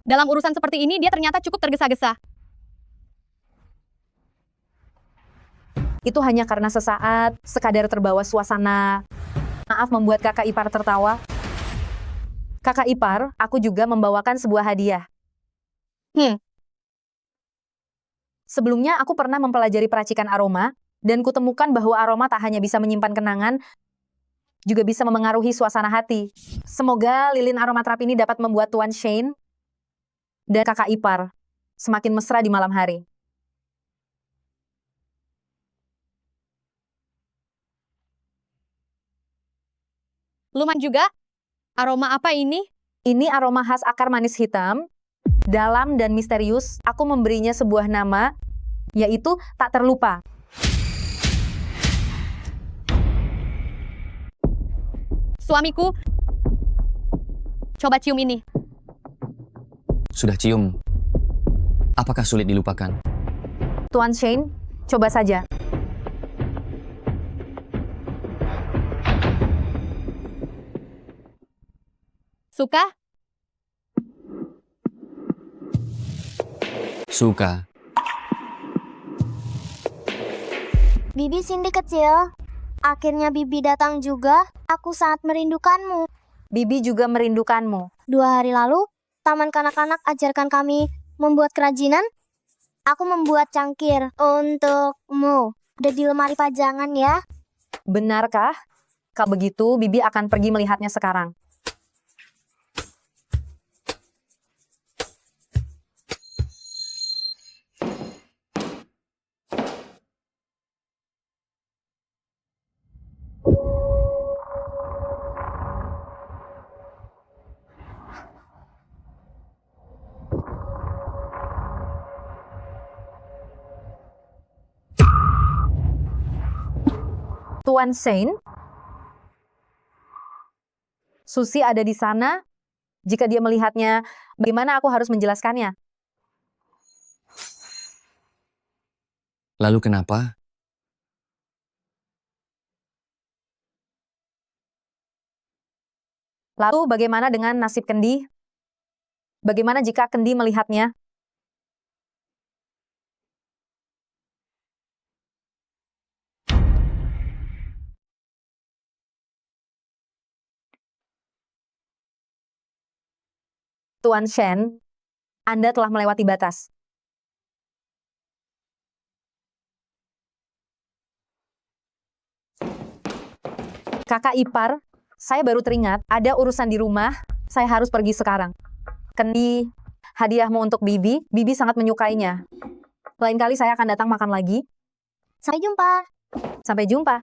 Dalam urusan seperti ini, dia ternyata cukup tergesa-gesa. Itu hanya karena sesaat, sekadar terbawa suasana. Maaf membuat kakak ipar tertawa. Kakak ipar, aku juga membawakan sebuah hadiah. Sebelumnya aku pernah mempelajari peracikan aroma, dan kutemukan bahwa aroma tak hanya bisa menyimpan kenangan, juga bisa memengaruhi suasana hati. Semoga lilin aromaterapi ini dapat membuat Tuan Shane dan kakak ipar semakin mesra di malam hari. Lumayan juga. Aroma apa ini? Ini aroma khas akar manis hitam. Dalam dan misterius, aku memberinya sebuah nama, yaitu tak terlupa. Suamiku, coba cium ini. Sudah cium. Apakah sulit dilupakan? Tuan Shane, coba saja. Suka? Suka. Bibi Cindy kecil. Akhirnya Bibi datang juga. Aku sangat merindukanmu. Bibi juga merindukanmu. 2 hari lalu, Taman Kanak-kanak ajarkan kami membuat kerajinan. Aku membuat cangkir untukmu. Ada di lemari pajangan ya. Benarkah? Kalau begitu, Bibi akan pergi melihatnya sekarang. Tuan Shane, Susi ada di sana. Jika dia melihatnya, bagaimana aku harus menjelaskannya? Lalu kenapa? Lalu bagaimana dengan nasib Kendi? Bagaimana jika Kendi melihatnya? Tuan Shen, Anda telah melewati batas. Kakak ipar, saya baru teringat ada urusan di rumah, saya harus pergi sekarang. Kendi, hadiahmu untuk Bibi, Bibi sangat menyukainya. Lain kali saya akan datang makan lagi. Sampai jumpa. Sampai jumpa.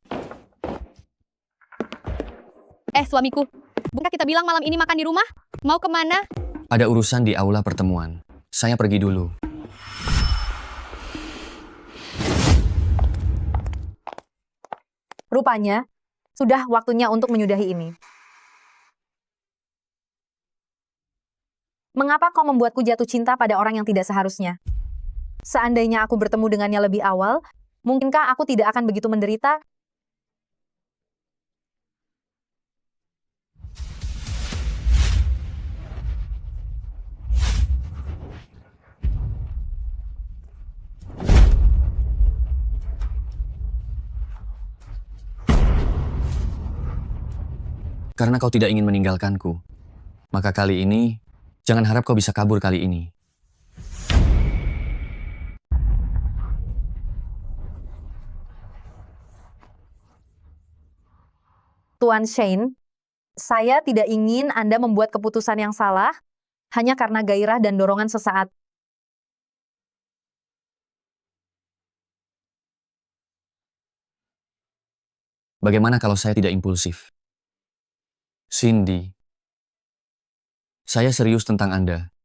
Suamiku, bukankah kita bilang malam ini makan di rumah? Mau kemana? Ada urusan di aula pertemuan. Saya pergi dulu. Rupanya, sudah waktunya untuk menyudahi ini. Mengapa kau membuatku jatuh cinta pada orang yang tidak seharusnya? Seandainya aku bertemu dengannya lebih awal, mungkinkah aku tidak akan begitu menderita? Karena kau tidak ingin meninggalkanku, maka kali ini, jangan harap kau bisa kabur kali ini. Tuan Shane, saya tidak ingin Anda membuat keputusan yang salah hanya karena gairah dan dorongan sesaat. Bagaimana kalau saya tidak impulsif? Cindy, saya serius tentang Anda.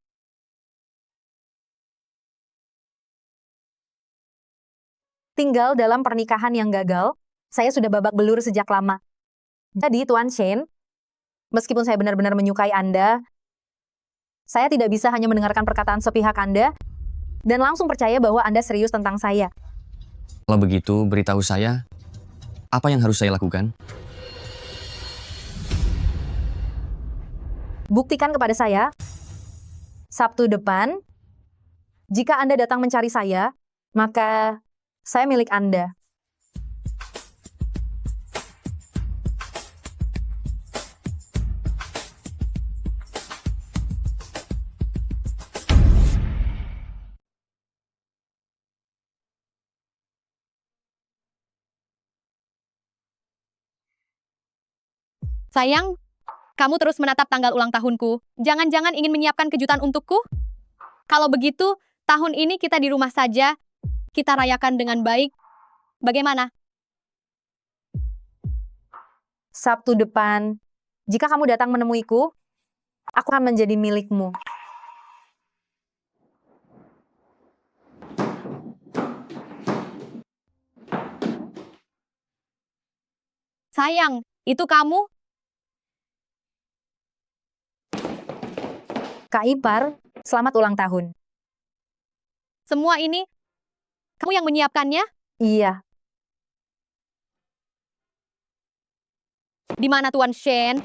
Tinggal dalam pernikahan yang gagal, saya sudah babak belur sejak lama. Jadi, Tuan Shane, meskipun saya benar-benar menyukai Anda, saya tidak bisa hanya mendengarkan perkataan sepihak Anda dan langsung percaya bahwa Anda serius tentang saya. Kalau begitu, beritahu saya, apa yang harus saya lakukan? Buktikan kepada saya, Sabtu depan, jika Anda datang mencari saya, maka saya milik Anda. Sayang, kamu terus menatap tanggal ulang tahunku. Jangan-jangan ingin menyiapkan kejutan untukku? Kalau begitu, tahun ini kita di rumah saja. Kita rayakan dengan baik. Bagaimana? Sabtu depan, jika kamu datang menemuiku, aku akan menjadi milikmu. Sayang, itu kamu? Kak Ipar, selamat ulang tahun. Semua ini, kamu yang menyiapkannya? Iya, Di mana Tuan Shen?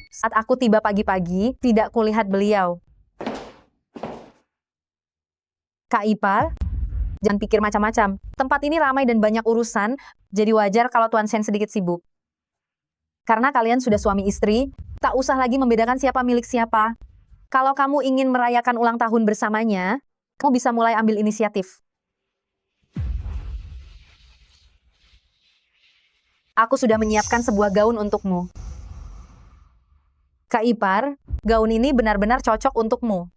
saat aku tiba pagi-pagi, tidak kulihat beliau. Kak Ipar, jangan pikir macam-macam. Tempat ini ramai dan banyak urusan, jadi wajar kalau Tuan Shen sedikit sibuk. Karena kalian sudah suami istri, tak usah lagi membedakan siapa milik siapa. Kalau kamu ingin merayakan ulang tahun bersamanya, kamu bisa mulai ambil inisiatif. Aku sudah menyiapkan sebuah gaun untukmu. Kak Ipar, gaun ini benar-benar cocok untukmu.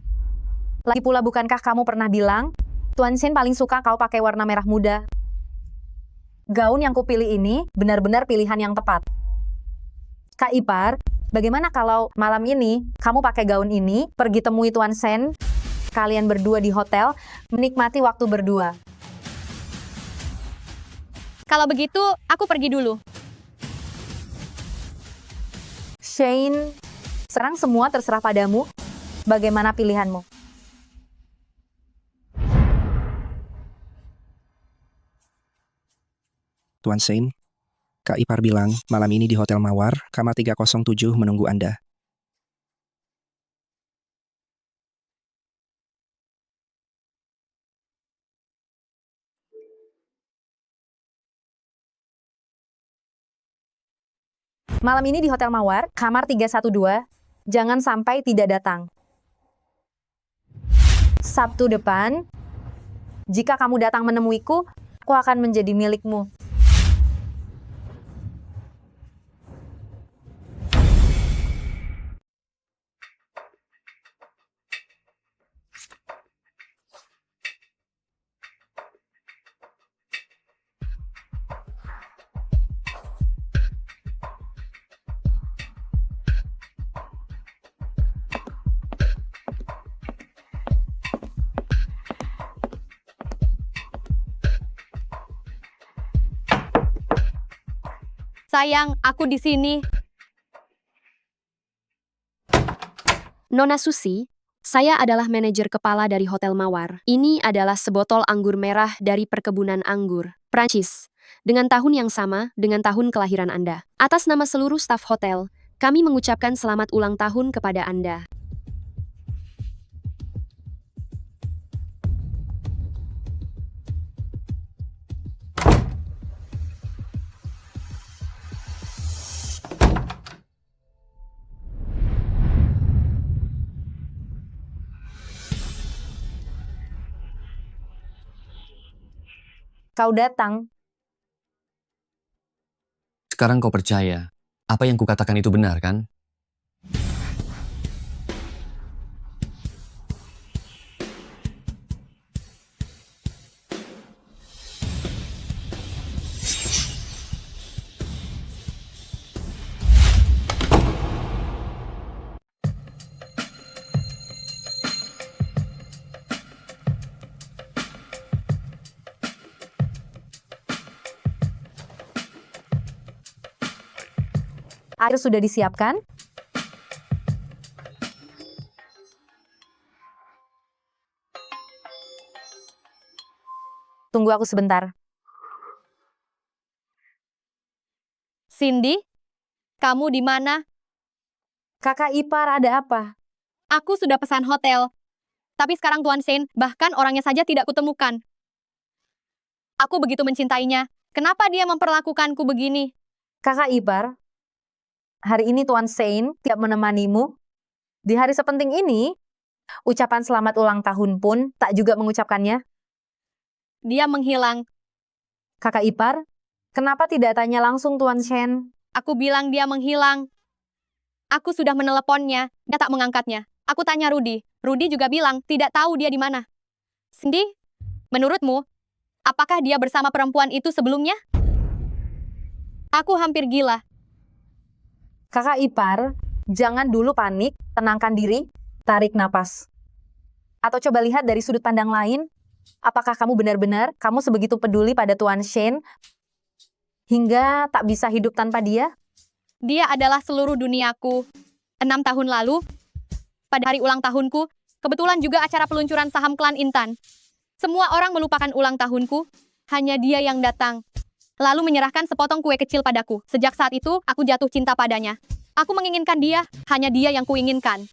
Lagi pula bukankah kamu pernah bilang, Tuan Shen paling suka kau pakai warna merah muda? Gaun yang kupilih ini benar-benar pilihan yang tepat. Kak Ipar, bagaimana kalau malam ini kamu pakai gaun ini, pergi temui Tuan Shen, kalian berdua di hotel, menikmati waktu berdua. Kalau begitu, aku pergi dulu. Shane, sekarang semua terserah padamu. Bagaimana pilihanmu? Tuan Shane, Kak Ipar bilang malam ini di Hotel Mawar, kamar 307 menunggu Anda. Malam ini di Hotel Mawar, kamar 312, jangan sampai tidak datang. Sabtu depan, jika kamu datang menemuiku, aku akan menjadi milikmu. Sayang, aku di sini. Nona Susi, saya adalah manajer kepala dari Hotel Mawar. Ini adalah sebotol anggur merah dari perkebunan anggur, Prancis, dengan tahun yang sama dengan tahun kelahiran Anda. Atas nama seluruh staf hotel, kami mengucapkan selamat ulang tahun kepada Anda. Kau datang. Sekarang kau percaya, apa yang kukatakan itu benar kan? Air sudah disiapkan? Tunggu aku sebentar. Cindy, kamu di mana? Kakak ipar, ada apa? Aku sudah pesan hotel. Tapi sekarang Tuan Shane, bahkan orangnya saja tidak kutemukan. Aku begitu mencintainya. Kenapa dia memperlakukanku begini? Kakak ipar, hari ini Tuan Shane tidak menemanimu. Di hari sepenting ini, ucapan selamat ulang tahun pun tak juga mengucapkannya. Dia menghilang. Kakak ipar, kenapa tidak tanya langsung Tuan Shane? Aku bilang dia menghilang. Aku sudah meneleponnya, dia tak mengangkatnya. Aku tanya Rudy. Rudy juga bilang tidak tahu dia di mana. Cindy, menurutmu, apakah dia bersama perempuan itu sebelumnya? Aku hampir gila. Kakak ipar, jangan dulu panik, tenangkan diri, tarik napas. Atau coba lihat dari sudut pandang lain, apakah kamu benar-benar kamu sebegitu peduli pada Tuan Shane hingga tak bisa hidup tanpa dia? Dia adalah seluruh duniaku. 6 tahun lalu, pada hari ulang tahunku, kebetulan juga acara peluncuran saham klan Intan. Semua orang melupakan ulang tahunku, hanya dia yang datang. Lalu menyerahkan sepotong kue kecil padaku. Sejak saat itu, aku jatuh cinta padanya. Aku menginginkan dia, hanya dia yang kuinginkan.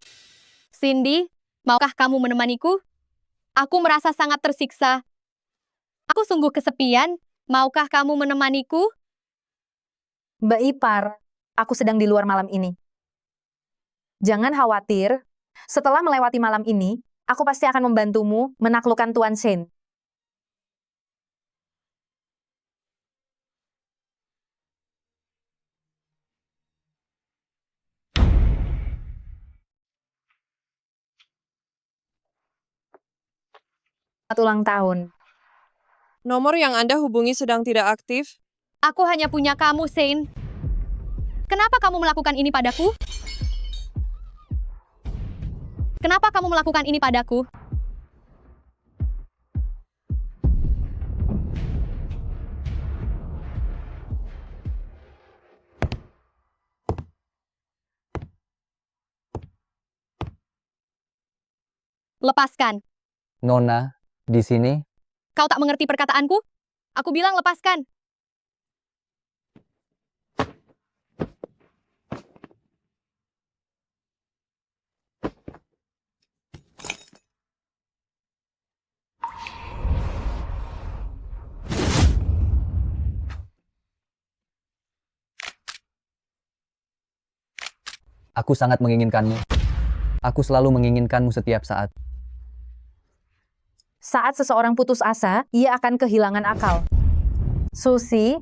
Cindy, maukah kamu menemaniku? Aku merasa sangat tersiksa. Aku sungguh kesepian. Maukah kamu menemaniku? Mbak Ipar, aku sedang di luar malam ini. Jangan khawatir, setelah melewati malam ini, aku pasti akan membantumu menaklukkan Tuan Shane. Selamat ulang tahun. Nomor yang Anda hubungi sedang tidak aktif. Aku hanya punya kamu, Shane. Kenapa kamu melakukan ini padaku? Kenapa kamu melakukan ini padaku? Lepaskan. Nona, di sini? Kau tak mengerti perkataanku? Aku bilang lepaskan. Aku sangat menginginkanmu. Aku selalu menginginkanmu setiap saat. Saat seseorang putus asa, ia akan kehilangan akal. Susi,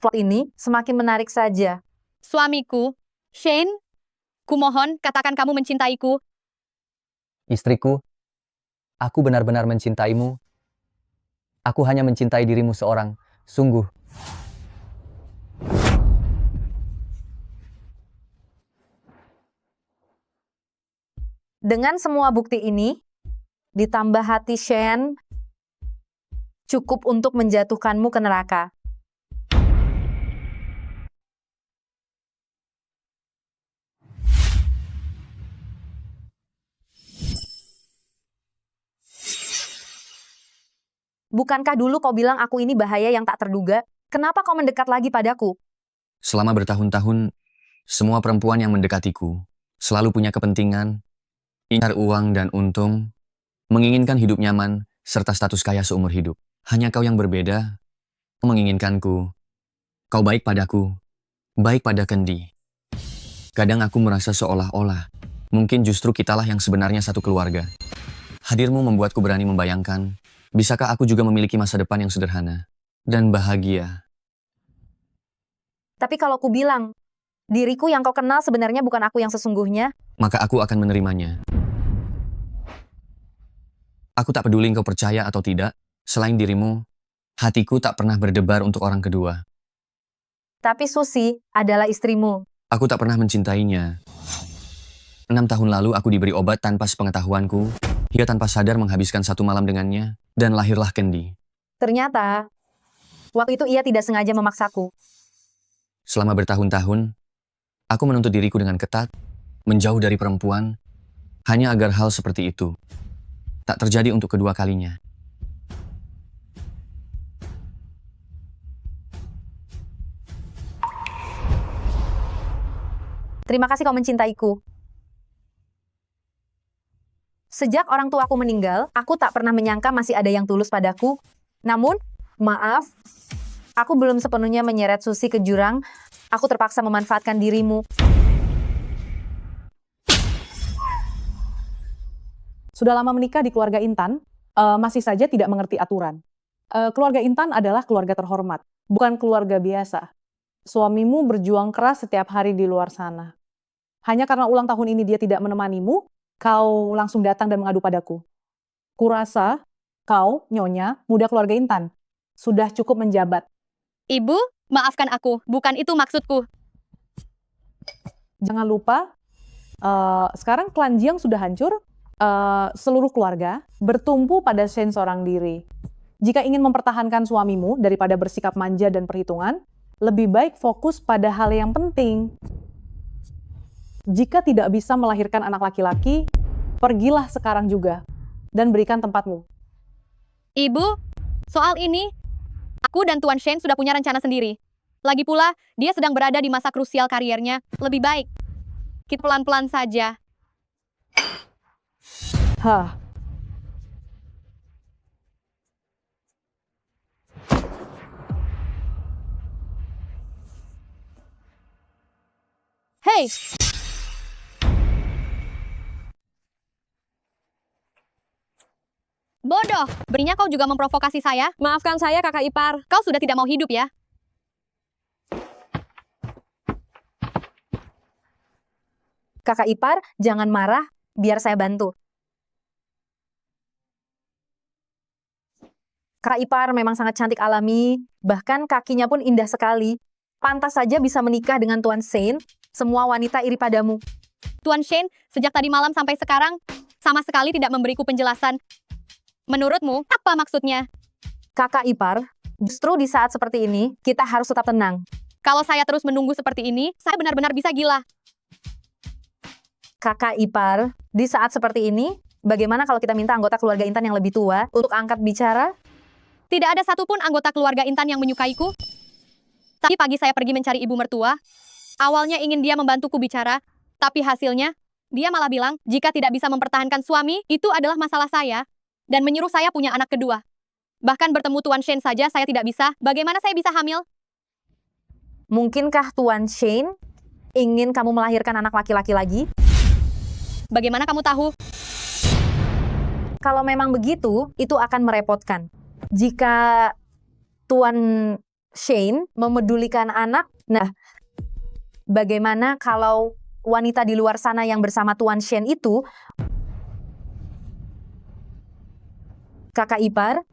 plot ini semakin menarik saja. Suamiku, Shane, kumohon katakan kamu mencintaiku. Istriku, aku benar-benar mencintaimu. Aku hanya mencintai dirimu seorang, sungguh. Dengan semua bukti ini, ditambah hati Shane, cukup untuk menjatuhkanmu ke neraka. Bukankah dulu kau bilang aku ini bahaya yang tak terduga? Kenapa kau mendekat lagi padaku? Selama bertahun-tahun, semua perempuan yang mendekatiku selalu punya kepentingan, incar uang dan untung, menginginkan hidup nyaman, serta status kaya seumur hidup. Hanya kau yang berbeda, menginginkanku. Kau baik padaku, baik pada Kendi. Kadang aku merasa seolah-olah, mungkin justru kitalah yang sebenarnya satu keluarga. Hadirmu membuatku berani membayangkan, bisakah aku juga memiliki masa depan yang sederhana dan bahagia. Tapi kalau ku bilang, diriku yang kau kenal sebenarnya bukan aku yang sesungguhnya, Maka aku akan menerimanya. Aku tak peduli engkau percaya atau tidak, selain dirimu, hatiku tak pernah berdebar untuk orang kedua. tapi Susi adalah istrimu. Aku tak pernah mencintainya. 6 tahun lalu aku diberi obat tanpa sepengetahuanku, hingga tanpa sadar menghabiskan satu malam dengannya, dan lahirlah Kendi. Ternyata, waktu itu ia tidak sengaja memaksaku. Selama bertahun-tahun, aku menuntut diriku dengan ketat, menjauh dari perempuan, hanya agar hal seperti itu tak terjadi untuk kedua kalinya. Terima kasih kau mencintaiku. Sejak orang tuaku meninggal, aku tak pernah menyangka masih ada yang tulus padaku. Namun, maaf, aku belum sepenuhnya menyeret Susi ke jurang. Aku terpaksa memanfaatkan dirimu. Sudah lama menikah di keluarga Intan, masih saja tidak mengerti aturan. Keluarga Intan adalah keluarga terhormat, bukan keluarga biasa. Suamimu berjuang keras setiap hari di luar sana. Hanya karena ulang tahun ini dia tidak menemanimu, kau langsung datang dan mengadu padaku. Kurasa kau, Nyonya, muda keluarga Intan, sudah cukup menjabat. Ibu, maafkan aku, bukan itu maksudku. Jangan lupa, sekarang klan Jiang sudah hancur, seluruh keluarga bertumpu pada Shen seorang diri. Jika ingin mempertahankan suamimu daripada bersikap manja dan perhitungan, lebih baik fokus pada hal yang penting. Jika tidak bisa melahirkan anak laki-laki, pergilah sekarang juga dan berikan tempatmu. Ibu, soal ini, aku dan Tuan Shen sudah punya rencana sendiri. Lagi pula, dia sedang berada di masa krusial kariernya. Lebih baik, kita pelan-pelan saja. Hah. Hei! Bodoh! Berinya kau juga memprovokasi saya? Maafkan saya, kakak ipar. Kau sudah tidak mau hidup ya? Kakak ipar, jangan marah, biar saya bantu. Kakak ipar memang sangat cantik alami, bahkan kakinya pun indah sekali. Pantas saja bisa menikah dengan Tuan Shen. Semua wanita iri padamu. Tuan Shen, sejak tadi malam sampai sekarang, sama sekali tidak memberiku penjelasan. Menurutmu, apa maksudnya? Kakak ipar, justru di saat seperti ini, kita harus tetap tenang. Kalau saya terus menunggu seperti ini, saya benar-benar bisa gila. Kakak ipar, di saat seperti ini, bagaimana kalau kita minta anggota keluarga Intan yang lebih tua untuk angkat bicara? Tidak ada satupun anggota keluarga Intan yang menyukaiku. Tapi pagi saya pergi mencari ibu mertua. Awalnya ingin dia membantuku bicara, tapi hasilnya, dia malah bilang, jika tidak bisa mempertahankan suami, itu adalah masalah saya, dan menyuruh saya punya anak kedua. Bahkan bertemu Tuan Shen saja saya tidak bisa, bagaimana saya bisa hamil? Mungkinkah Tuan Shen ingin kamu melahirkan anak laki-laki lagi? Bagaimana kamu tahu? Kalau memang begitu, itu akan merepotkan. Jika Tuan Shen memedulikan anak, nah, bagaimana kalau wanita di luar sana yang bersama Tuan Shen itu, kakak ipar,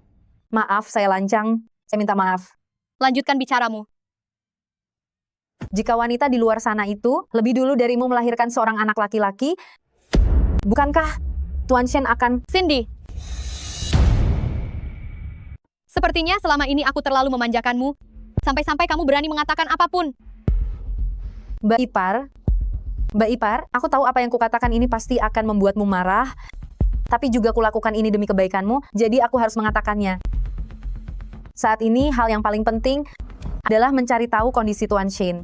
maaf saya lancang, saya minta maaf. Lanjutkan bicaramu. Jika wanita di luar sana itu lebih dulu darimu melahirkan seorang anak laki-laki, bukankah Tuan Shen akan... Cindy, sepertinya selama ini aku terlalu memanjakanmu, sampai-sampai kamu berani mengatakan apapun. Mbak Ipar, aku tahu apa yang kukatakan ini pasti akan membuatmu marah, tapi juga kulakukan ini demi kebaikanmu, jadi aku harus mengatakannya. Saat ini, hal yang paling penting adalah mencari tahu kondisi Tuan Shen.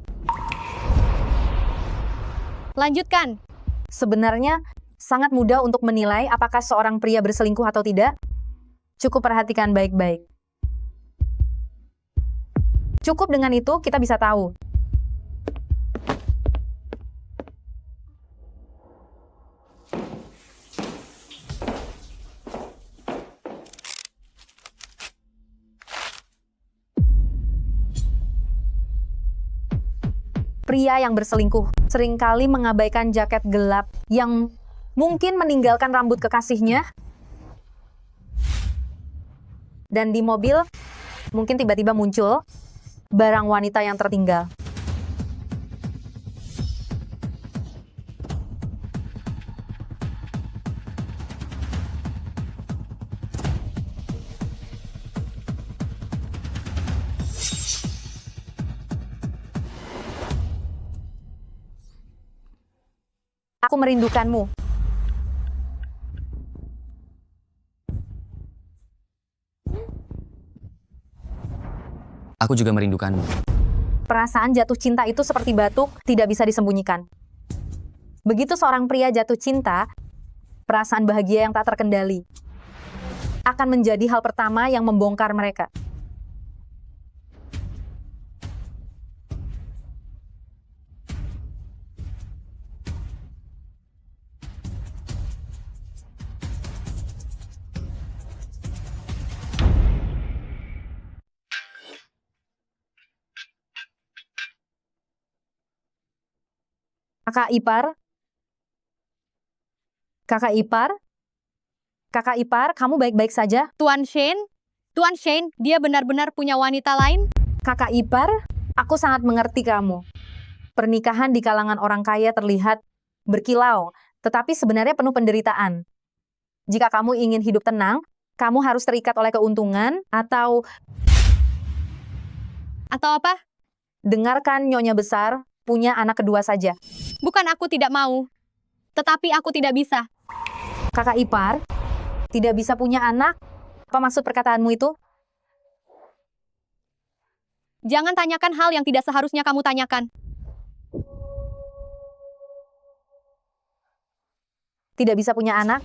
Lanjutkan. Sebenarnya, sangat mudah untuk menilai apakah seorang pria berselingkuh atau tidak. Cukup perhatikan baik-baik. Cukup dengan itu, kita bisa tahu. Pria yang berselingkuh seringkali mengabaikan jaket gelap yang mungkin meninggalkan rambut kekasihnya. Dan di mobil, mungkin tiba-tiba muncul barang wanita yang tertinggal. Aku merindukanmu. Aku juga merindukanmu. Perasaan jatuh cinta itu seperti batuk, tidak bisa disembunyikan. Begitu seorang pria jatuh cinta, perasaan bahagia yang tak terkendali akan menjadi hal pertama yang membongkar mereka. Kakak ipar, kakak ipar, kakak ipar, kamu baik-baik saja? Tuan Shane, dia benar-benar punya wanita lain? Kakak ipar, aku sangat mengerti kamu. Pernikahan di kalangan orang kaya terlihat berkilau, tetapi sebenarnya penuh penderitaan. Jika kamu ingin hidup tenang, kamu harus terikat oleh keuntungan atau apa? Dengarkan Nyonya besar, punya anak kedua saja. Bukan aku tidak mau, tetapi aku tidak bisa. Kakak ipar, tidak bisa punya anak? Apa maksud perkataanmu itu? Jangan tanyakan hal yang tidak seharusnya kamu tanyakan. Tidak bisa punya anak?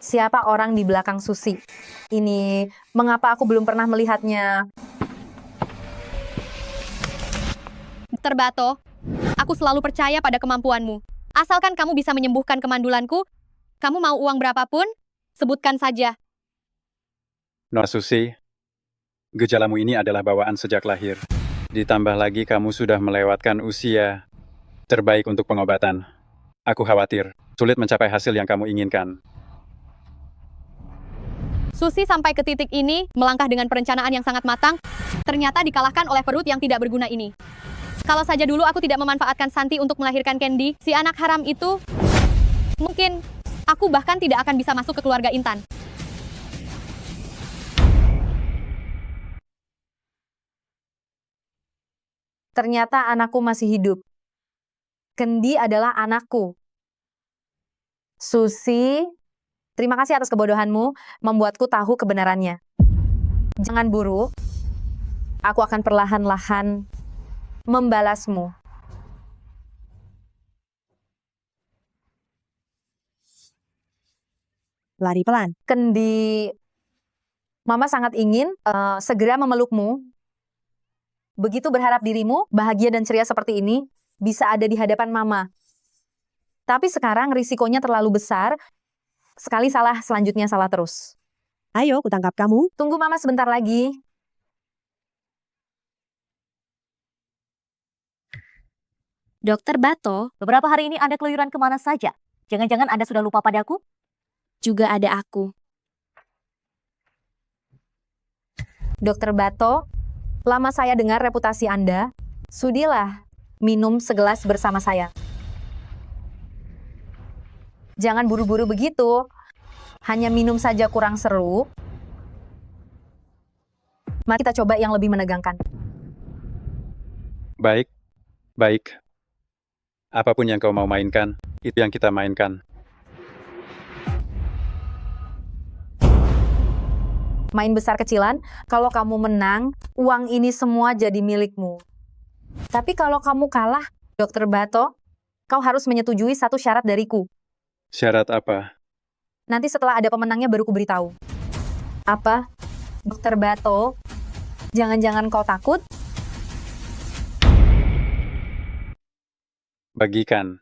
Siapa orang di belakang Susi? Ini, mengapa aku belum pernah melihatnya? Dr. Bato, aku selalu percaya pada kemampuanmu. Asalkan kamu bisa menyembuhkan kemandulanku, kamu mau uang berapapun, sebutkan saja. Nona Susi, gejalamu ini adalah bawaan sejak lahir. Ditambah lagi kamu sudah melewatkan usia terbaik untuk pengobatan. Aku khawatir, sulit mencapai hasil yang kamu inginkan. Susi sampai ke titik ini, melangkah dengan perencanaan yang sangat matang, ternyata dikalahkan oleh perut yang tidak berguna ini. Kalau saja dulu aku tidak memanfaatkan Santi untuk melahirkan Candy, si anak haram itu, mungkin aku bahkan tidak akan bisa masuk ke keluarga Intan. Ternyata anakku masih hidup. Candy adalah anakku. Susi, terima kasih atas kebodohanmu, membuatku tahu kebenarannya. Jangan buruk, aku akan perlahan-lahan membalasmu. Lari pelan. Candy, Mama sangat ingin segera memelukmu. Begitu berharap dirimu, bahagia dan ceria seperti ini, bisa ada di hadapan Mama. Tapi sekarang risikonya terlalu besar. Sekali salah, selanjutnya salah terus. Ayo, kutangkap kamu. Tunggu Mama sebentar lagi. Dokter Bato, beberapa hari ini Anda keluyuran kemana saja? Jangan-jangan Anda sudah lupa padaku? Juga ada aku. Dokter Bato, lama saya dengar reputasi Anda. Sudilah minum segelas bersama saya. Jangan buru-buru begitu. Hanya minum saja kurang seru. Mari kita coba yang lebih menegangkan. Baik, baik. Apapun yang kau mau mainkan, itu yang kita mainkan. Main besar-kecilan, kalau kamu menang, uang ini semua jadi milikmu. Tapi kalau kamu kalah, Dokter Bato, kau harus menyetujui satu syarat dariku. Syarat apa? Nanti setelah ada pemenangnya baru kuberitahu. Apa? Dokter Bato, jangan-jangan kau takut? Bagikan.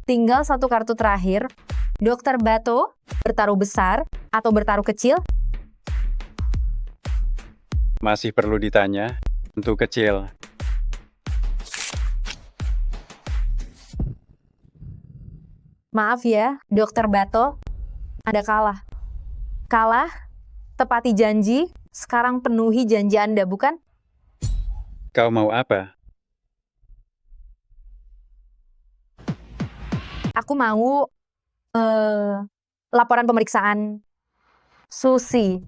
Tinggal satu kartu terakhir. Dokter Bato, bertaruh besar atau bertaruh kecil? Masih perlu ditanya, untuk kecil. Maaf ya, Dokter Bato, Anda kalah. Kalah? Tepati janji, sekarang penuhi janji Anda, bukan? Kau mau apa? Aku mau laporan pemeriksaan Susi.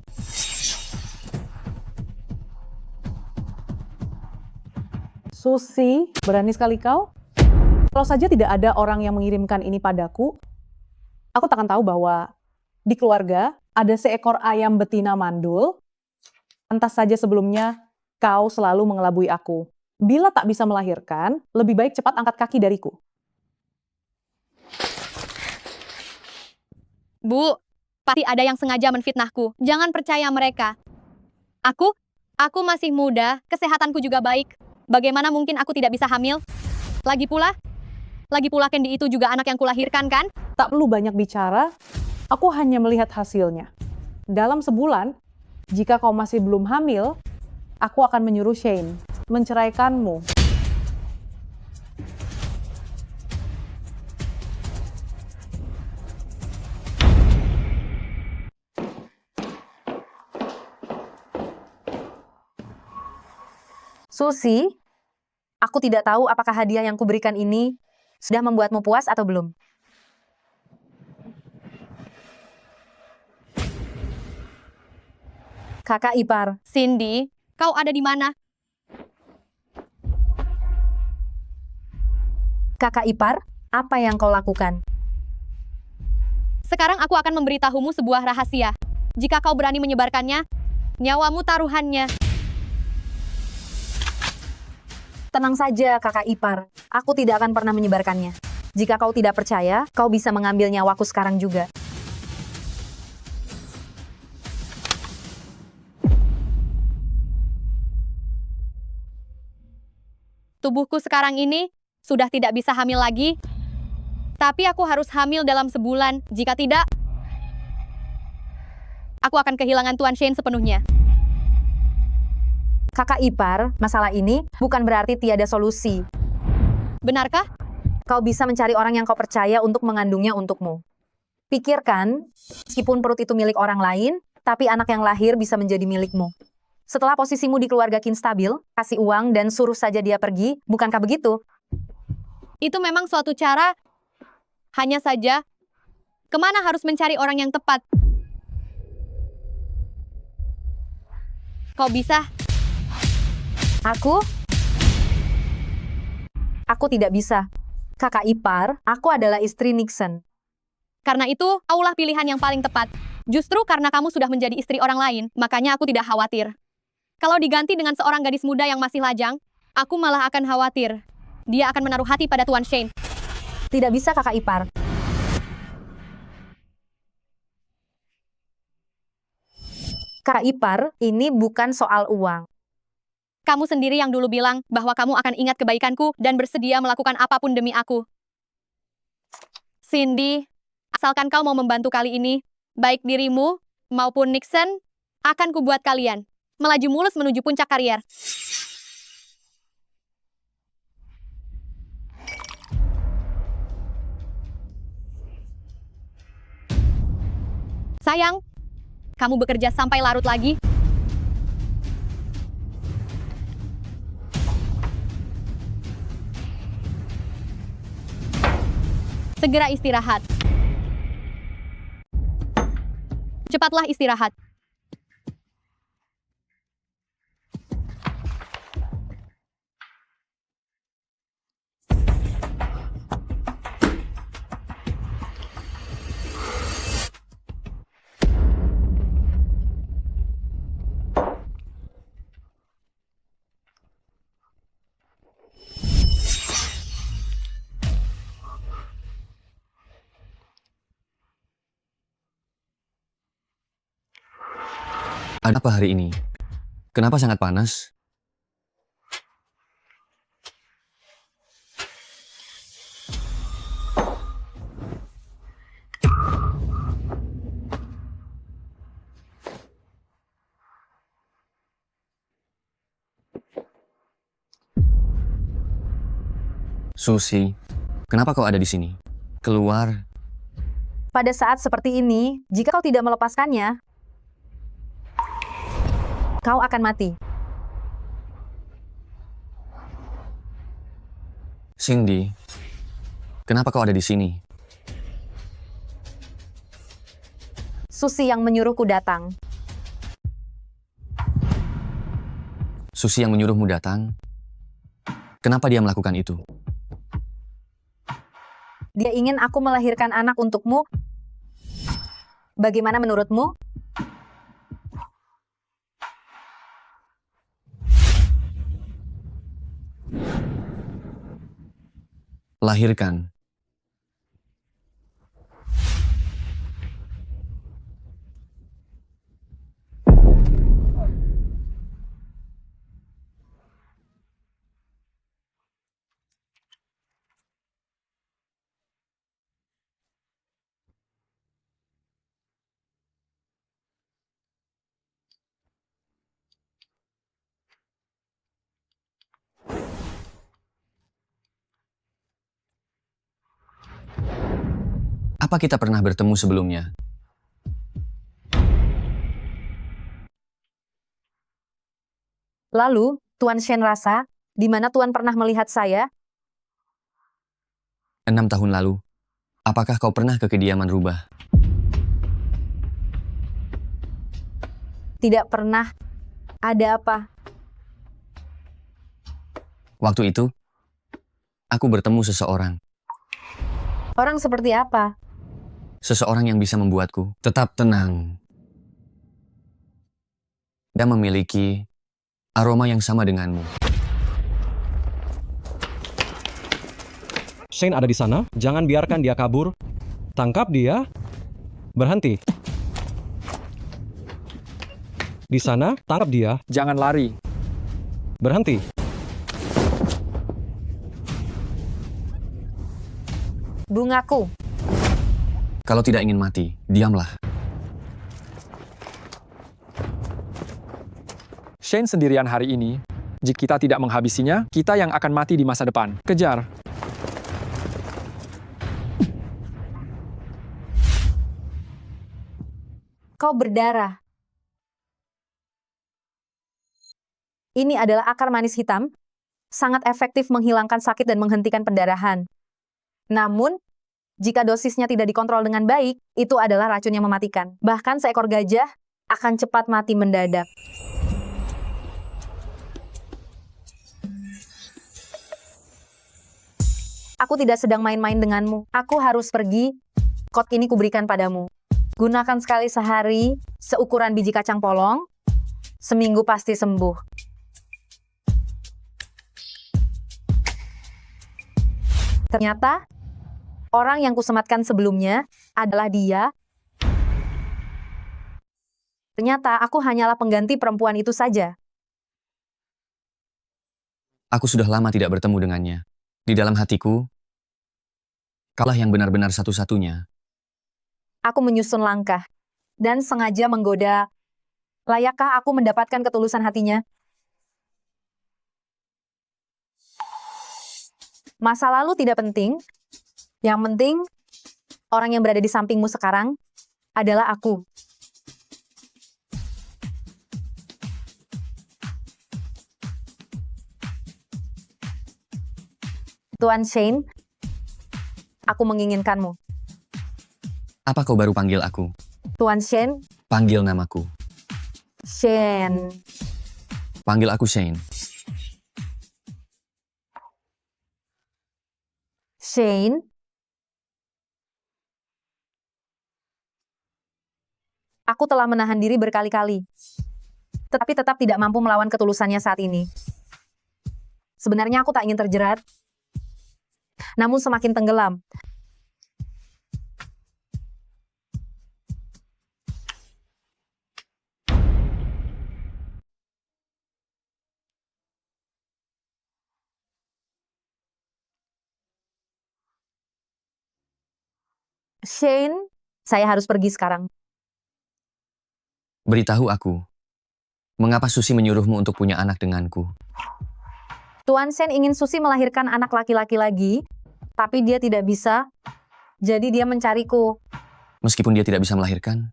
Susi, berani sekali kau? Kalau saja tidak ada orang yang mengirimkan ini padaku, aku takkan tahu bahwa di keluarga ada seekor ayam betina mandul. Entah saja sebelumnya kau selalu mengelabui aku. Bila tak bisa melahirkan, lebih baik cepat angkat kaki dariku. Bu, pasti ada yang sengaja menfitnahku. Jangan percaya mereka. Aku masih muda, kesehatanku juga baik. Bagaimana mungkin aku tidak bisa hamil? Lagi pula Candy itu juga anak yang kulahirkan kan? Tak perlu banyak bicara, aku hanya melihat hasilnya. Dalam sebulan, jika kau masih belum hamil, aku akan menyuruh Shane menceraikanmu. Susi, aku tidak tahu apakah hadiah yang kuberikan ini sudah membuatmu puas atau belum. Kakak ipar. Cindy, kau ada di mana? Kakak ipar, apa yang kau lakukan? Sekarang aku akan memberitahumu sebuah rahasia. Jika kau berani menyebarkannya, nyawamu taruhannya. Tenang saja, kakak ipar. Aku tidak akan pernah menyebarkannya. Jika kau tidak percaya, kau bisa mengambil nyawaku sekarang juga. Tubuhku sekarang ini sudah tidak bisa hamil lagi. Tapi aku harus hamil dalam sebulan. Jika tidak, aku akan kehilangan Tuan Shane sepenuhnya. Kakak ipar, masalah ini bukan berarti tiada solusi. Benarkah? Kau bisa mencari orang yang kau percaya untuk mengandungnya untukmu. Pikirkan, meskipun perut itu milik orang lain, tapi anak yang lahir bisa menjadi milikmu. Setelah posisimu di keluarga Kin stabil, kasih uang dan suruh saja dia pergi, bukankah begitu? Itu memang suatu cara. Hanya saja, kemana harus mencari orang yang tepat? Kau bisa? Aku tidak bisa. Kakak ipar, aku adalah istri Nixon. Karena itu, kaulah pilihan yang paling tepat. Justru karena kamu sudah menjadi istri orang lain, makanya aku tidak khawatir. Kalau diganti dengan seorang gadis muda yang masih lajang, aku malah akan khawatir. Dia akan menaruh hati pada Tuan Shane. Tidak bisa, kakak ipar. Kakak ipar, ini bukan soal uang. Kamu sendiri yang dulu bilang bahwa kamu akan ingat kebaikanku dan bersedia melakukan apapun demi aku. Cindy, asalkan kau mau membantu kali ini, baik dirimu maupun Nixon, akan kubuat kalian melaju mulus menuju puncak karier. Sayang, kamu bekerja sampai larut lagi. Segera istirahat. Cepatlah istirahat. Ada apa hari ini? Kenapa sangat panas? Susi, kenapa kau ada di sini? Keluar. Pada saat seperti ini, jika kau tidak melepaskannya, kau akan mati. Cindy, kenapa kau ada di sini? Susi yang menyuruhku datang. Susi yang menyuruhmu datang? Kenapa dia melakukan itu? Dia ingin aku melahirkan anak untukmu. Bagaimana menurutmu? Lahirkan. Apa kita pernah bertemu sebelumnya? Lalu, Tuan Shen rasa, di mana Tuan pernah melihat saya? 6 tahun lalu. Apakah kau pernah ke kediaman rubah? Tidak pernah. Ada apa? Waktu itu, aku bertemu seseorang. Orang seperti apa? Seseorang yang bisa membuatku tetap tenang. Dan memiliki aroma yang sama denganmu. Shane ada di sana, jangan biarkan dia kabur. Tangkap dia. Berhenti. Di sana, tangkap dia. Jangan lari. Berhenti. Bungaku. Kalau tidak ingin mati, diamlah. Shane sendirian hari ini. Jika kita tidak menghabisinya, kita yang akan mati di masa depan. Kejar. Kau berdarah. Ini adalah akar manis hitam, sangat efektif menghilangkan sakit dan menghentikan pendarahan. Namun, jika dosisnya tidak dikontrol dengan baik, itu adalah racun yang mematikan. Bahkan seekor gajah akan cepat mati mendadak. Aku tidak sedang main-main denganmu. Aku harus pergi. Kot ini kuberikan padamu. Gunakan sekali sehari, seukuran biji kacang polong. Seminggu pasti sembuh. Ternyata, orang yang kusematkan sebelumnya adalah dia. Ternyata aku hanyalah pengganti perempuan itu saja. Aku sudah lama tidak bertemu dengannya. Di dalam hatiku, kaulah yang benar-benar satu-satunya. Aku menyusun langkah dan sengaja menggoda. Layakkah aku mendapatkan ketulusan hatinya? Masa lalu tidak penting. Yang penting, orang yang berada di sampingmu sekarang adalah aku. Tuan Shane, aku menginginkanmu. Apa kau baru panggil aku? Tuan Shane, Panggil namaku. Shane. Panggil aku Shane. Shane. Aku telah menahan diri berkali-kali. Tetapi tetap tidak mampu melawan ketulusannya saat ini. Sebenarnya aku tak ingin terjerat. Namun semakin tenggelam. Shane, saya harus pergi sekarang. Beritahu aku, mengapa Susi menyuruhmu untuk punya anak denganku? Tuan Shen ingin Susi melahirkan anak laki-laki lagi, tapi dia tidak bisa, jadi dia mencariku. Meskipun dia tidak bisa melahirkan,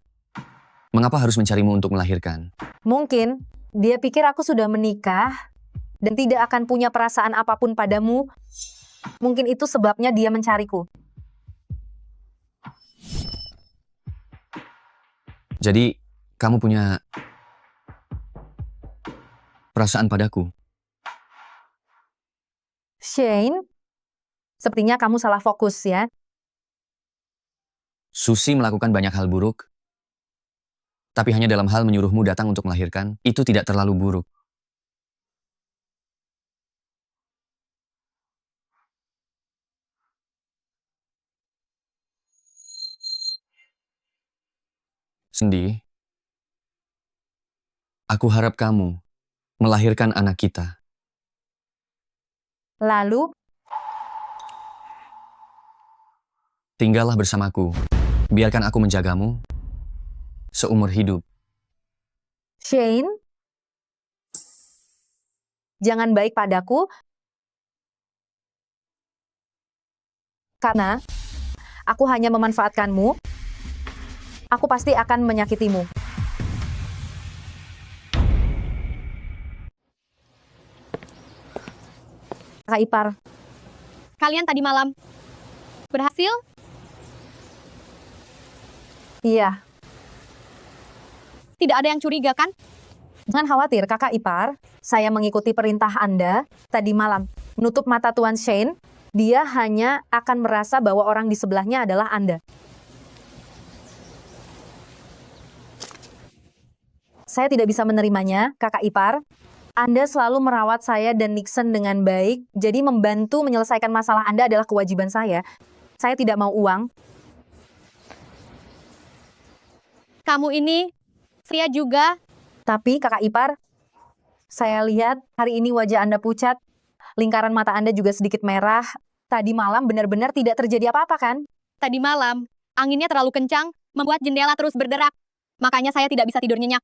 mengapa harus mencarimu untuk melahirkan? Mungkin, dia pikir aku sudah menikah, dan tidak akan punya perasaan apapun padamu. Mungkin itu sebabnya dia mencariku. Jadi, kamu punya perasaan padaku? Shane, sepertinya kamu salah fokus ya. Susi melakukan banyak hal buruk, tapi hanya dalam hal menyuruhmu datang untuk melahirkan, itu tidak terlalu buruk. Cindy, aku harap kamu melahirkan anak kita. Lalu, Tinggallah bersamaku. Biarkan aku menjagamu seumur hidup. Shane, jangan baik padaku, karena aku hanya memanfaatkanmu. Aku pasti akan menyakitimu. Kakak ipar, Kalian tadi malam berhasil? iya. Tidak ada yang curiga kan? Jangan khawatir, kakak ipar. Saya mengikuti perintah Anda tadi malam. Menutup mata Tuan Shane, dia hanya akan merasa bahwa orang di sebelahnya adalah Anda. Saya tidak bisa menerimanya, kakak ipar. Anda selalu merawat saya dan Nixon dengan baik, jadi membantu menyelesaikan masalah Anda adalah kewajiban saya. Saya tidak mau uang. Kamu ini, saya juga. Tapi kakak ipar, saya lihat hari ini wajah Anda pucat, lingkaran mata Anda juga sedikit merah. Tadi malam benar-benar tidak terjadi apa-apa kan? Tadi malam, anginnya terlalu kencang, membuat jendela terus berderak. Makanya saya tidak bisa tidur nyenyak.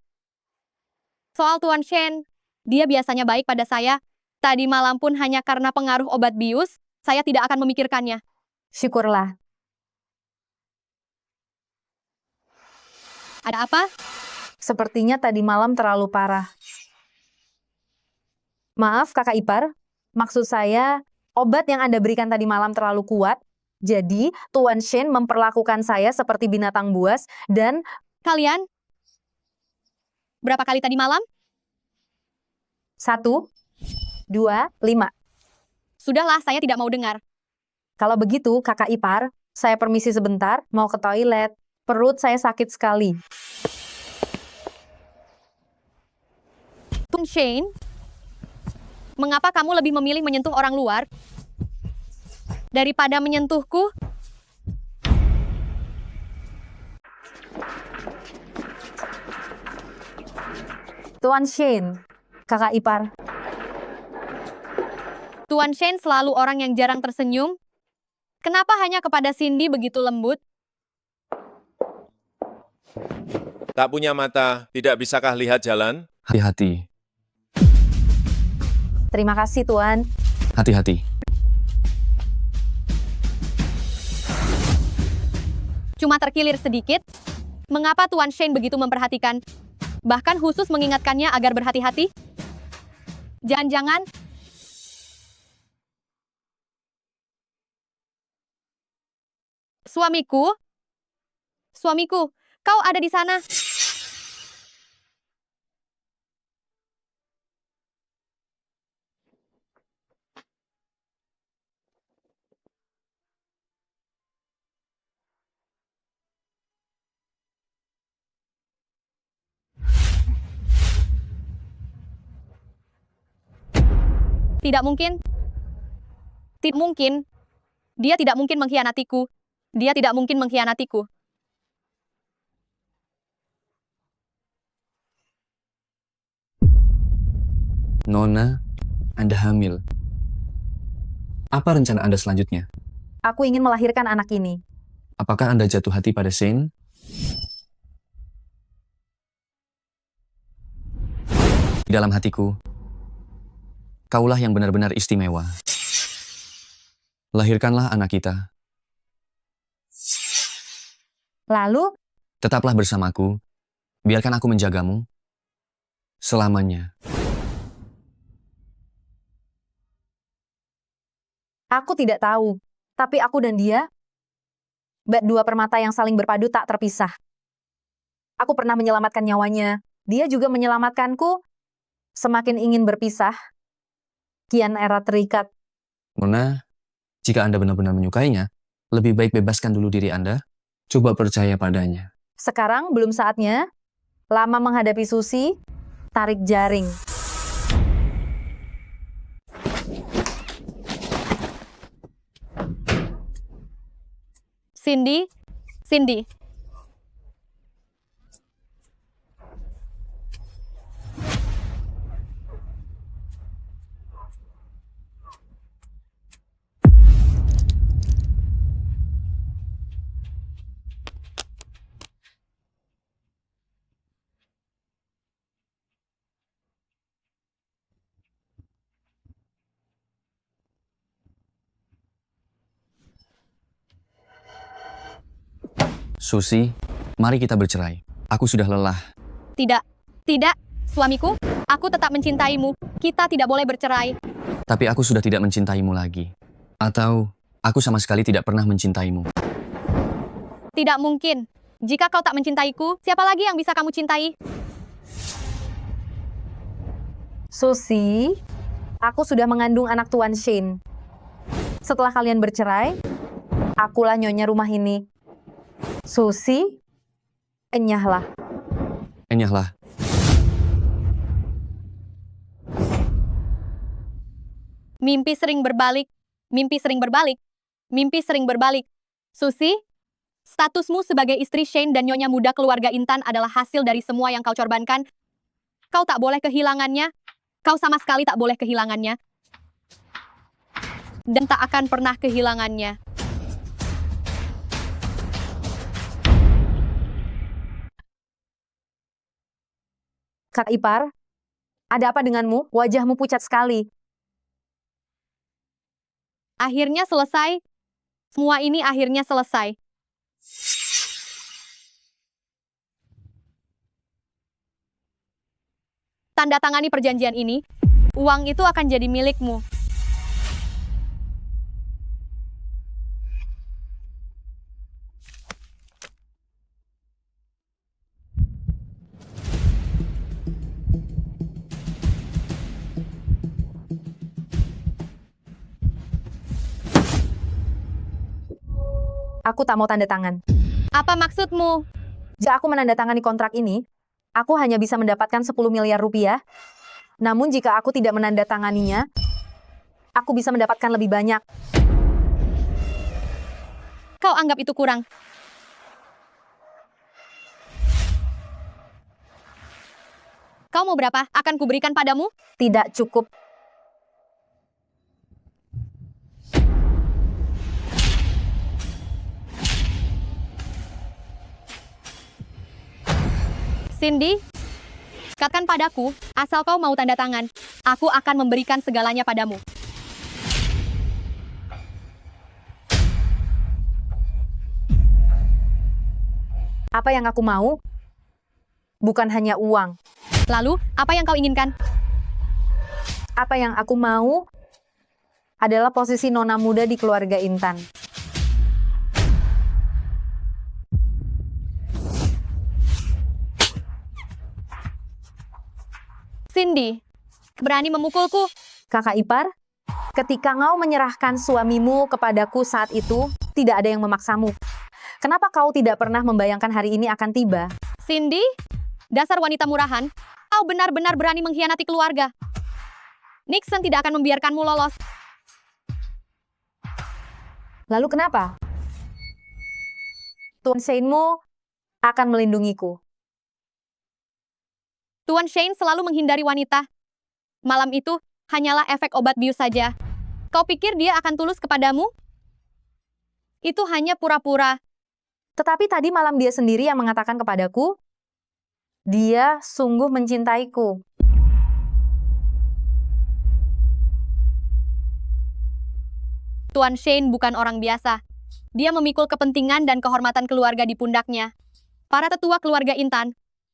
Soal Tuan Shane, dia biasanya baik pada saya. Tadi malam pun hanya karena pengaruh obat bius, saya tidak akan memikirkannya. Syukurlah. Ada apa? Sepertinya tadi malam terlalu parah. Maaf kakak ipar, maksud saya obat yang Anda berikan tadi malam terlalu kuat. Jadi Tuan Shane memperlakukan saya seperti binatang buas dan... Kalian? Berapa kali tadi malam? 1, 2, 5. Sudahlah, saya tidak mau dengar. Kalau begitu, kakak ipar, saya permisi sebentar, mau ke toilet. Perut saya sakit sekali. Tuan Shane, mengapa kamu lebih memilih menyentuh orang luar daripada menyentuhku? Tuan Shane, kakak ipar. Tuan Shane selalu orang yang jarang tersenyum. Kenapa hanya kepada Cindy begitu lembut? Tak punya mata, tidak bisakah lihat jalan? Hati-hati, Terima kasih Tuan. hati-hati. Cuma terkilir sedikit. Mengapa Tuan Shane begitu memperhatikan? Bahkan khusus mengingatkannya agar berhati-hati? Jangan-jangan suamiku? Suamiku, kau ada di sana. Tidak mungkin. Tidak mungkin. Dia tidak mungkin mengkhianatiku. Dia tidak mungkin mengkhianatiku. Nona, Anda hamil. Apa rencana Anda selanjutnya? Aku ingin melahirkan anak ini. Apakah Anda jatuh hati pada Shane? Di dalam hatiku, kaulah yang benar-benar istimewa. Lahirkanlah anak kita. Lalu, Tetaplah bersamaku. Biarkan aku menjagamu selamanya. aku tidak tahu. Tapi aku dan dia, dua permata yang saling berpadu tak terpisah. Aku pernah menyelamatkan nyawanya. Dia juga menyelamatkanku. Semakin ingin berpisah, kian erat terikat. Nona, jika Anda benar-benar menyukainya, lebih baik bebaskan dulu diri Anda. Coba percaya padanya. Sekarang belum saatnya. Lama menghadapi Susi, tarik jaring. Cindy, Cindy. Susi, mari kita bercerai. Aku sudah lelah. Tidak, tidak, suamiku, aku tetap mencintaimu. Kita tidak boleh bercerai. Tapi aku sudah tidak mencintaimu lagi. Atau, aku sama sekali tidak pernah mencintaimu. Tidak mungkin. Jika kau tak mencintaiku, siapa lagi yang bisa kamu cintai? Susi, aku sudah mengandung anak Tuan Shane. Setelah kalian bercerai, akulah nyonya rumah ini. Susi, enyahlah. Enyahlah. Mimpi sering berbalik, mimpi sering berbalik, mimpi sering berbalik. Susi, statusmu sebagai istri Shane dan nyonya muda keluarga Intan adalah hasil dari semua yang kau korbankan. Kau tak boleh kehilangannya. Kau sama sekali tak boleh kehilangannya. Dan tak akan pernah kehilangannya. Kak Ipar, ada apa denganmu? Wajahmu pucat sekali. Akhirnya selesai. Semua ini akhirnya selesai. Tanda tangani perjanjian ini. Uang itu akan jadi milikmu. Aku tak mau tanda tangan. Apa maksudmu? Jika aku menandatangani kontrak ini, aku hanya bisa mendapatkan 10 miliar rupiah. Namun jika aku tidak menandatanganinya, aku bisa mendapatkan lebih banyak. Kau anggap itu kurang. Kau mau berapa? Akan kuberikan padamu? Tidak cukup. Cindy, katakan padaku, asal kau mau tanda tangan, aku akan memberikan segalanya padamu. Apa yang aku mau? Bukan hanya uang. Lalu, apa yang kau inginkan? Apa yang aku mau adalah posisi nona muda di keluarga Intan. Cindy, berani memukulku? Kakak Ipar, ketika kau menyerahkan suamimu kepadaku saat itu, tidak ada yang memaksamu. Kenapa kau tidak pernah membayangkan hari ini akan tiba? Cindy, dasar wanita murahan, kau benar-benar berani mengkhianati keluarga. Nixon tidak akan membiarkanmu lolos. Lalu kenapa? Tuan Shane-mu akan melindungiku. Tuan Shane selalu menghindari wanita. Malam itu hanyalah efek obat bius saja. Kau pikir dia akan tulus kepadamu? Itu hanya pura-pura. Tetapi tadi malam dia sendiri yang mengatakan kepadaku, dia sungguh mencintaiku. Tuan Shane bukan orang biasa. Dia memikul kepentingan dan kehormatan keluarga di pundaknya. Para tetua keluarga Intan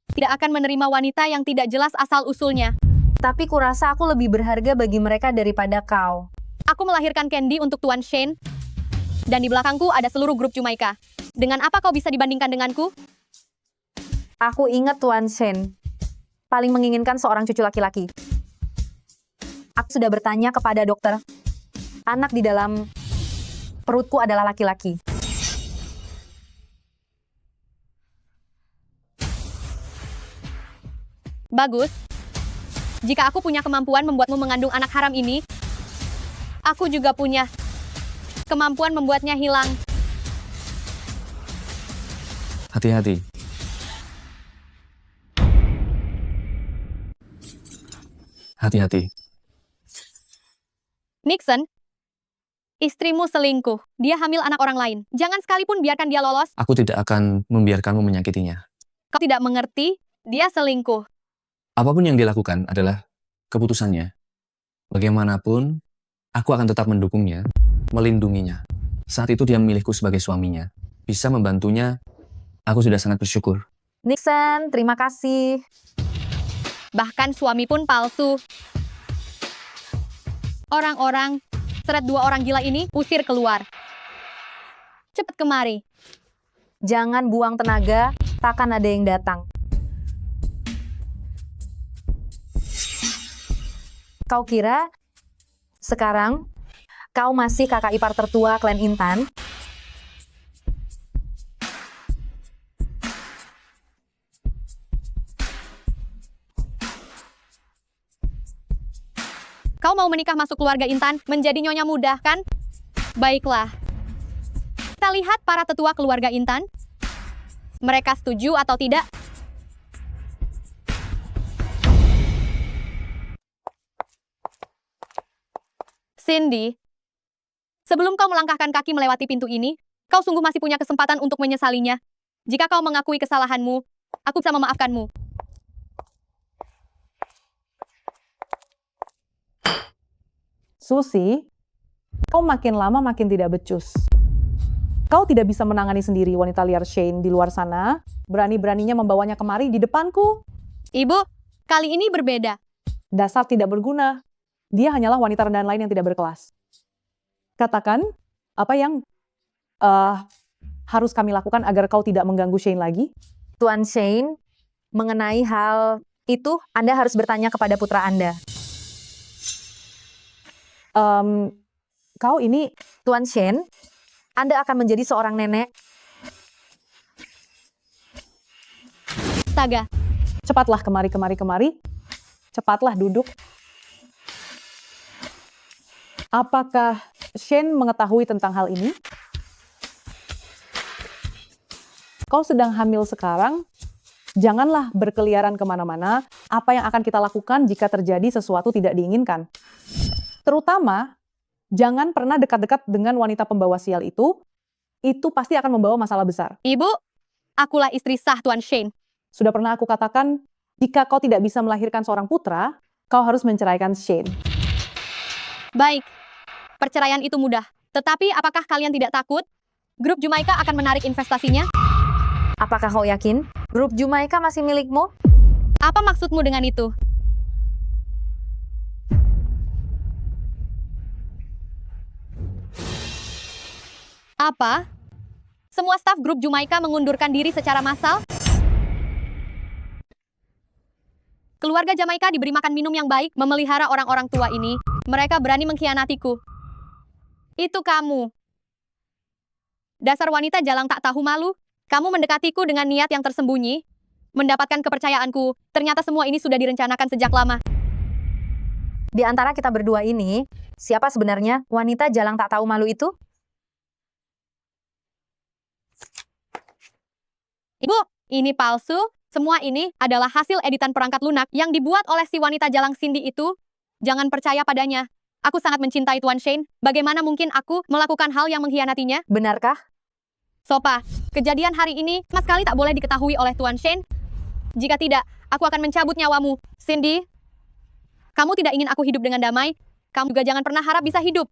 tidak akan menerima wanita yang tidak jelas asal-usulnya. Tapi kurasa aku lebih berharga bagi mereka daripada kau. Aku melahirkan Candy untuk Tuan Shane, dan di belakangku ada seluruh grup Jumaika. Dengan apa kau bisa dibandingkan denganku? Aku ingat Tuan Shane paling menginginkan seorang cucu laki-laki. Aku sudah bertanya kepada dokter. Anak di dalam perutku adalah laki-laki. Bagus. Jika aku punya kemampuan membuatmu mengandung anak haram ini, aku juga punya kemampuan membuatnya hilang. Hati-hati. Hati-hati. Nixon, istrimu selingkuh. Dia hamil anak orang lain. Jangan sekalipun biarkan dia lolos. Aku tidak akan membiarkanmu menyakitinya. Kau tidak mengerti, dia selingkuh. Apapun yang dilakukan adalah keputusannya. Bagaimanapun, aku akan tetap mendukungnya, melindunginya. Saat itu dia memilihku sebagai suaminya. Bisa membantunya, aku sudah sangat bersyukur. Nixon, terima kasih. Bahkan suami pun palsu. Orang-orang, seret 2 orang gila ini, usir keluar. Cepat kemari. Jangan buang tenaga, takkan ada yang datang. Kau kira sekarang kau masih kakak ipar tertua klan Intan? Kau mau menikah masuk keluarga Intan, menjadi nyonya muda, kan? Baiklah. Kita lihat para tetua keluarga Intan. Mereka setuju atau tidak? Cindy, sebelum kau melangkahkan kaki melewati pintu ini, kau sungguh masih punya kesempatan untuk menyesalinya. Jika kau mengakui kesalahanmu, aku bisa memaafkanmu. Susi, kau makin lama makin tidak becus. Kau tidak bisa menangani sendiri wanita liar Shane di luar sana, berani-beraninya membawanya kemari di depanku. Ibu, kali ini berbeda. Dasar tidak berguna. Dia hanyalah wanita rendahan lain yang tidak berkelas. Katakan, apa yang harus kami lakukan agar kau tidak mengganggu Shane lagi? Tuan Shane, mengenai hal itu Anda harus bertanya kepada putra Anda. Kau ini... Tuan Shane, Anda akan menjadi seorang nenek. Astaga. Cepatlah kemari. Cepatlah duduk. Apakah Shane mengetahui tentang hal ini? Kau sedang hamil sekarang, janganlah berkeliaran kemana-mana. Apa yang akan kita lakukan jika terjadi sesuatu tidak diinginkan? Terutama, jangan pernah dekat-dekat dengan wanita pembawa sial itu pasti akan membawa masalah besar. Ibu, akulah istri sah Tuan Shane. Sudah pernah aku katakan, jika kau tidak bisa melahirkan seorang putra, kau harus menceraikan Shane. Baik, perceraian itu mudah. Tetapi apakah kalian tidak takut? Grup Jumaika akan menarik investasinya? Apakah kau yakin? Grup Jumaika masih milikmu? Apa maksudmu dengan itu? Apa? Semua staf grup Jumaika mengundurkan diri secara massal? Keluarga Jamaika diberi makan minum yang baik, memelihara orang-orang tua ini. Mereka berani mengkhianatiku. Itu kamu. Dasar wanita jalang tak tahu malu. Kamu mendekatiku dengan niat yang tersembunyi. Mendapatkan kepercayaanku. Ternyata semua ini sudah direncanakan sejak lama. Di antara kita berdua ini, siapa sebenarnya wanita jalang tak tahu malu itu? Ibu, ini palsu. Semua ini adalah hasil editan perangkat lunak yang dibuat oleh si wanita jalang Cindy itu. Jangan percaya padanya. Aku sangat mencintai Tuan Shane. Bagaimana mungkin aku melakukan hal yang mengkhianatinya? Benarkah? Sopa, kejadian hari ini sama sekali tak boleh diketahui oleh Tuan Shane. Jika tidak, aku akan mencabut nyawamu. Cindy, kamu tidak ingin aku hidup dengan damai. Kamu juga jangan pernah harap bisa hidup.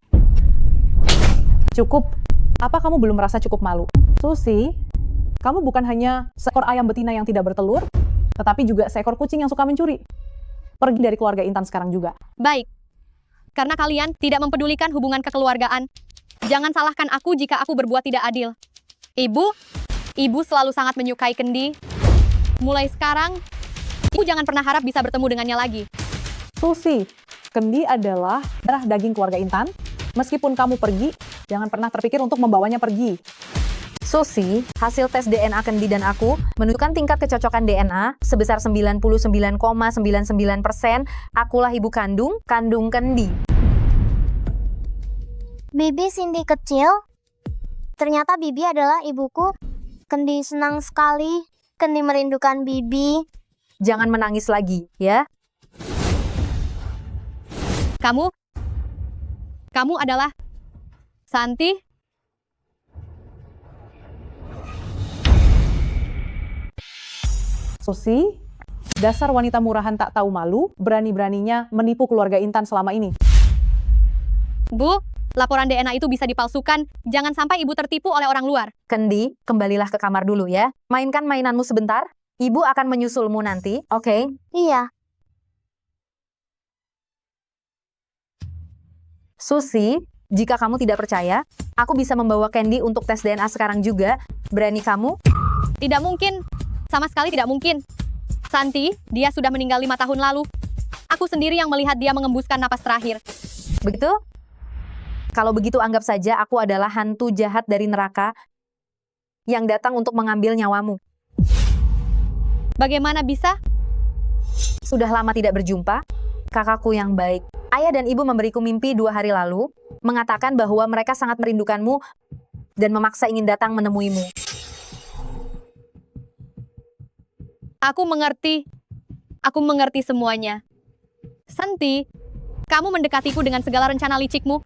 Cukup. Apa kamu belum merasa cukup malu? Susi, kamu bukan hanya seekor ayam betina yang tidak bertelur, tetapi juga seekor kucing yang suka mencuri. Pergi dari keluarga Intan sekarang juga. Baik. Karena kalian tidak mempedulikan hubungan kekeluargaan. Jangan salahkan aku jika aku berbuat tidak adil. Ibu selalu sangat menyukai Kendi. Mulai sekarang, ibu jangan pernah harap bisa bertemu dengannya lagi. Susi, Kendi adalah darah daging keluarga Intan. Meskipun kamu pergi, jangan pernah terpikir untuk membawanya pergi. Susi, hasil tes DNA Kendi dan aku menunjukkan tingkat kecocokan DNA sebesar 99,99%. Akulah ibu kandung Kendi. Bibi Cindy kecil? Ternyata Bibi adalah ibuku. Kendi senang sekali. Kendi merindukan Bibi. Jangan menangis lagi, ya. Kamu adalah Santi? Susi, dasar wanita murahan tak tahu malu, berani-beraninya menipu keluarga Intan selama ini. Bu, laporan DNA itu bisa dipalsukan. Jangan sampai ibu tertipu oleh orang luar. Kendi, kembalilah ke kamar dulu ya. Mainkan mainanmu sebentar. Ibu akan menyusulmu nanti, oke? Iya. Susi, jika kamu tidak percaya, aku bisa membawa Kendi untuk tes DNA sekarang juga. Berani kamu? Tidak mungkin. Sama sekali tidak mungkin. Santi, dia sudah meninggal 5 tahun lalu. Aku sendiri yang melihat dia mengembuskan napas terakhir. Begitu? Kalau begitu anggap saja aku adalah hantu jahat dari neraka yang datang untuk mengambil nyawamu. Bagaimana bisa? Sudah lama tidak berjumpa, kakakku yang baik. Ayah dan ibu memberiku mimpi 2 hari lalu, mengatakan bahwa mereka sangat merindukanmu dan memaksa ingin datang menemuimu. Aku mengerti. Aku mengerti semuanya. Santi, kamu mendekatiku dengan segala rencana licikmu.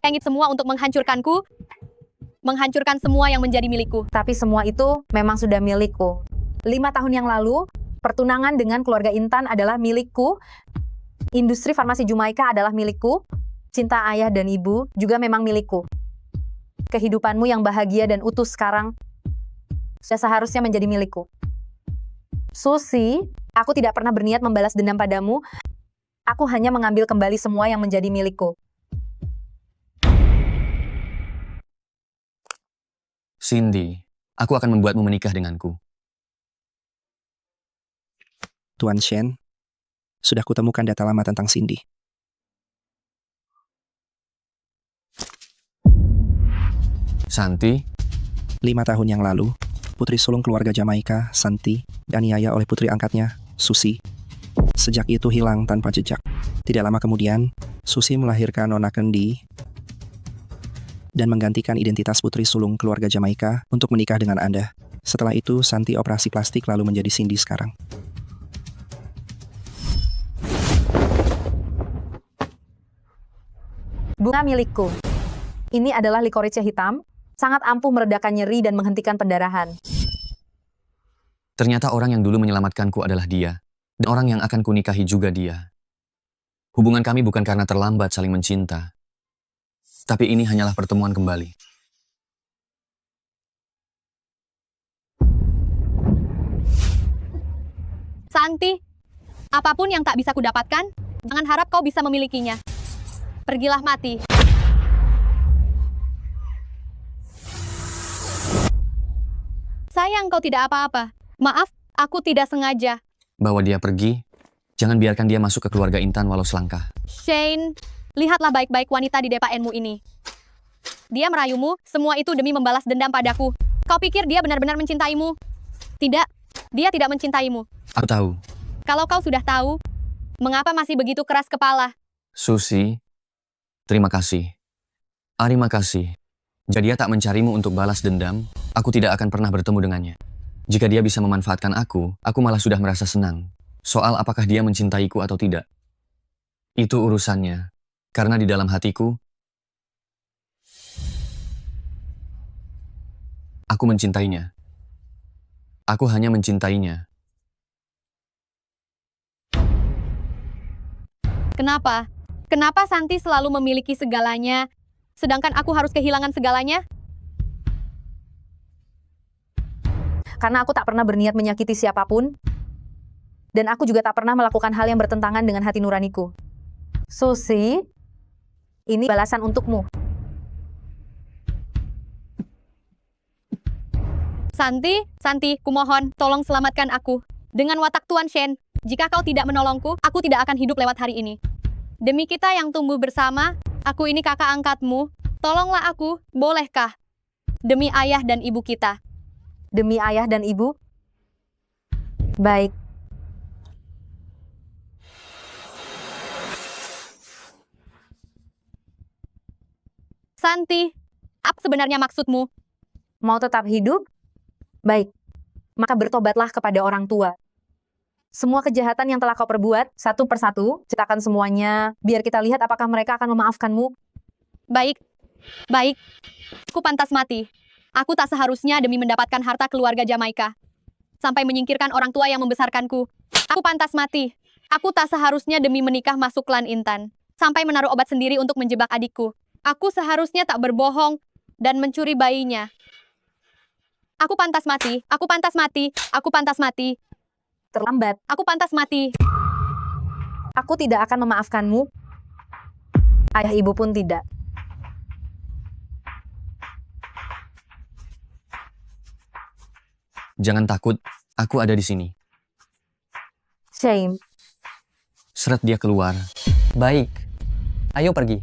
Ingin semua untuk menghancurkanku. Menghancurkan semua yang menjadi milikku. Tapi semua itu memang sudah milikku. 5 tahun yang lalu, pertunangan dengan keluarga Intan adalah milikku. Industri farmasi Jumaika adalah milikku. Cinta ayah dan ibu juga memang milikku. Kehidupanmu yang bahagia dan utuh sekarang sudah seharusnya menjadi milikku. Susi, aku tidak pernah berniat membalas dendam padamu. Aku hanya mengambil kembali semua yang menjadi milikku. Cindy, aku akan membuatmu menikah denganku. Tuan Shen, sudah kutemukan data lama tentang Cindy. Santi? 5 tahun yang lalu, putri sulung keluarga Jamaika, Santi, dianiaya oleh putri angkatnya, Susi. Sejak itu hilang tanpa jejak. Tidak lama kemudian, Susi melahirkan Nona Kendi dan menggantikan identitas putri sulung keluarga Jamaika untuk menikah dengan Anda. Setelah itu, Santi operasi plastik lalu menjadi Cindy sekarang. Bunga milikku. Ini adalah likorice hitam, sangat ampuh meredakan nyeri dan menghentikan pendarahan. Ternyata orang yang dulu menyelamatkanku adalah dia. Dan orang yang akan kunikahi juga dia. Hubungan kami bukan karena terlambat saling mencinta. Tapi ini hanyalah pertemuan kembali. Santi, apapun yang tak bisa kudapatkan, jangan harap kau bisa memilikinya. Pergilah mati. Sayang, kau tidak apa-apa. Maaf, aku tidak sengaja. Bawa dia pergi, jangan biarkan dia masuk ke keluarga Intan walau selangkah. Shane, lihatlah baik-baik wanita di DPN-mu ini. Dia merayumu, semua itu demi membalas dendam padaku. Kau pikir dia benar-benar mencintaimu? Tidak, dia tidak mencintaimu. Aku tahu. Kalau kau sudah tahu, mengapa masih begitu keras kepala? Susi, terima kasih. Terima kasih. Jika dia tak mencarimu untuk balas dendam, aku tidak akan pernah bertemu dengannya. Jika dia bisa memanfaatkan aku malah sudah merasa senang. Soal apakah dia mencintaiku atau tidak. Itu urusannya. Karena di dalam hatiku, aku mencintainya. Aku hanya mencintainya. Kenapa? Kenapa Santi selalu memiliki segalanya, sedangkan aku harus kehilangan segalanya? Karena aku tak pernah berniat menyakiti siapapun, dan aku juga tak pernah melakukan hal yang bertentangan dengan hati nuraniku. Susi, ini balasan untukmu. Santi, kumohon, tolong selamatkan aku. Dengan watak Tuan Shen, jika kau tidak menolongku, aku tidak akan hidup lewat hari ini. Demi kita yang tumbuh bersama, aku ini kakak angkatmu. Tolonglah aku, bolehkah? Demi ayah dan ibu kita. Demi ayah dan ibu? Baik. Santi, apa sebenarnya maksudmu? Mau tetap hidup? Baik. Maka bertobatlah kepada orang tua. Semua kejahatan yang telah kau perbuat, satu persatu, ceritakan semuanya, biar kita lihat apakah mereka akan memaafkanmu. Baik. Baik. Aku pantas mati. Aku tak seharusnya demi mendapatkan harta keluarga Jamaika. Sampai menyingkirkan orang tua yang membesarkanku. Aku pantas mati. Aku tak seharusnya demi menikah masuk klan Intan. Sampai menaruh obat sendiri untuk menjebak adikku. Aku seharusnya tak berbohong dan mencuri bayinya. Aku pantas mati. Aku pantas mati. Aku pantas mati. Terlambat. Aku pantas mati. Aku tidak akan memaafkanmu. Ayah ibu pun tidak. Jangan takut, aku ada di sini. Shane. Seret dia keluar. Baik. Ayo pergi.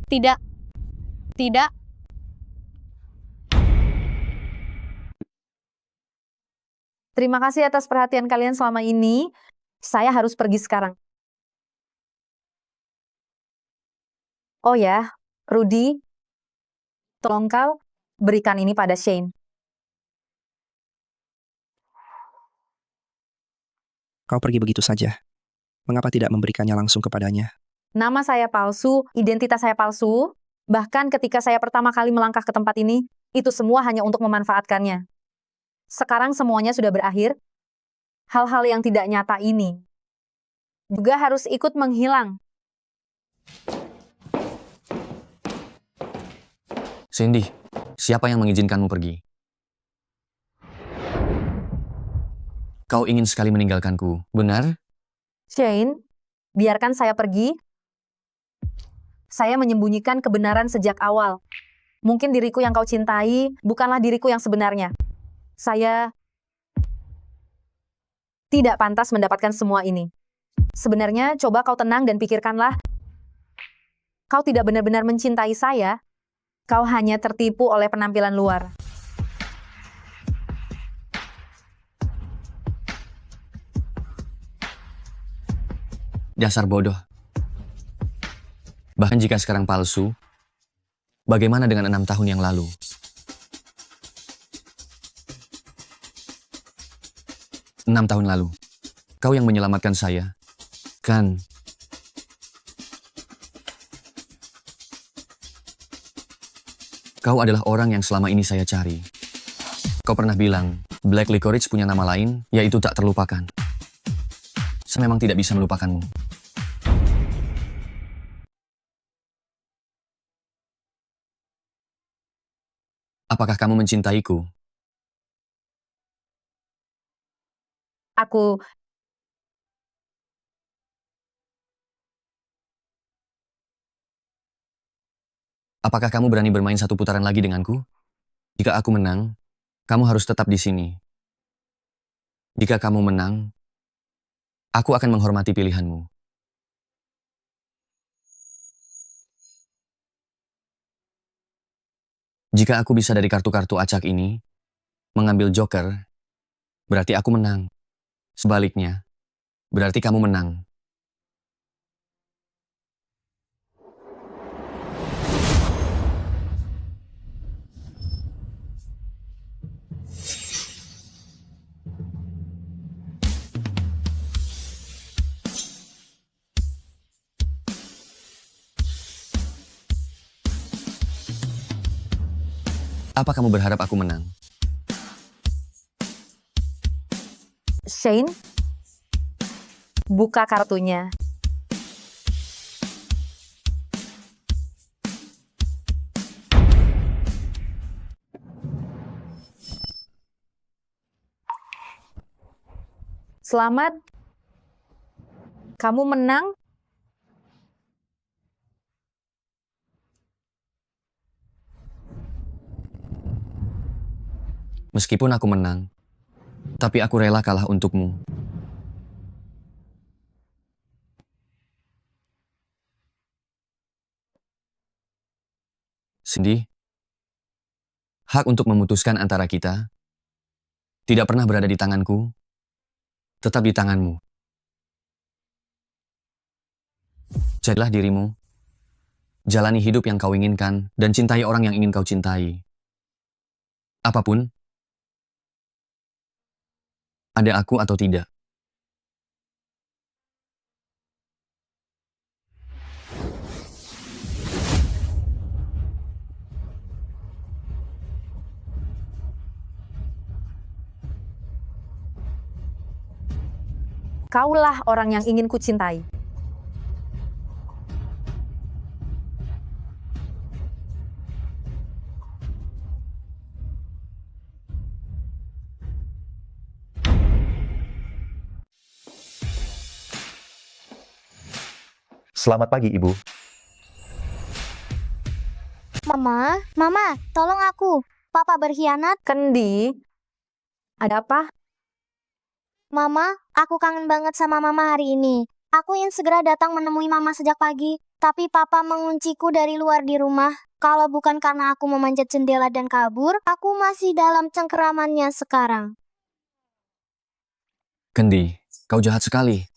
Tidak. Tidak. Terima kasih atas perhatian kalian selama ini. Saya harus pergi sekarang. Oh ya, Rudy, tolong kau berikan ini pada Shane. Kau pergi begitu saja. Mengapa tidak memberikannya langsung kepadanya? Nama saya palsu, identitas saya palsu. Bahkan ketika saya pertama kali melangkah ke tempat ini, itu semua hanya untuk memanfaatkannya. Sekarang semuanya sudah berakhir. Hal-hal yang tidak nyata ini juga harus ikut menghilang. Cindy, siapa yang mengizinkanmu pergi? Kau ingin sekali meninggalkanku, benar? Shane, biarkan saya pergi. Saya menyembunyikan kebenaran sejak awal. Mungkin diriku yang kau cintai bukanlah diriku yang sebenarnya. Saya tidak pantas mendapatkan semua ini. Sebenarnya, coba kau tenang dan pikirkanlah. Kau tidak benar-benar mencintai saya. Kau hanya tertipu oleh penampilan luar. Dasar bodoh. Bahkan jika sekarang palsu, bagaimana dengan 6 tahun yang lalu? Enam tahun lalu, kau yang menyelamatkan saya, kan? Kau adalah orang yang selama ini saya cari. Kau pernah bilang, Black Licorice punya nama lain, yaitu tak terlupakan. Saya memang tidak bisa melupakanmu. Apakah kamu mencintaiku? Aku Apakah kamu berani bermain satu putaran lagi denganku? Jika aku menang, kamu harus tetap di sini. Jika kamu menang, aku akan menghormati pilihanmu. Jika aku bisa dari kartu-kartu acak ini, mengambil joker, berarti aku menang. Sebaliknya, berarti kamu menang. Apa kamu berharap aku menang? Shane, buka kartunya. Selamat. Kamu menang. Meskipun aku menang, tapi aku rela kalah untukmu. Cindy, Hak untuk memutuskan antara kita tidak pernah berada di tanganku, tetap di tanganmu. Jadilah dirimu, jalani hidup yang kau inginkan, dan cintai orang yang ingin kau cintai. Apapun, ada aku atau tidak. Kaulah orang yang ingin kucintai. Selamat pagi, Ibu. Mama, tolong aku. Papa berkhianat. Kendi, ada apa? Mama, aku kangen banget sama Mama hari ini. Aku ingin segera datang menemui Mama sejak pagi, tapi Papa mengunciku dari luar di rumah. Kalau bukan karena aku memanjat jendela dan kabur, aku masih dalam cengkeramannya sekarang. Kendi, kau jahat sekali.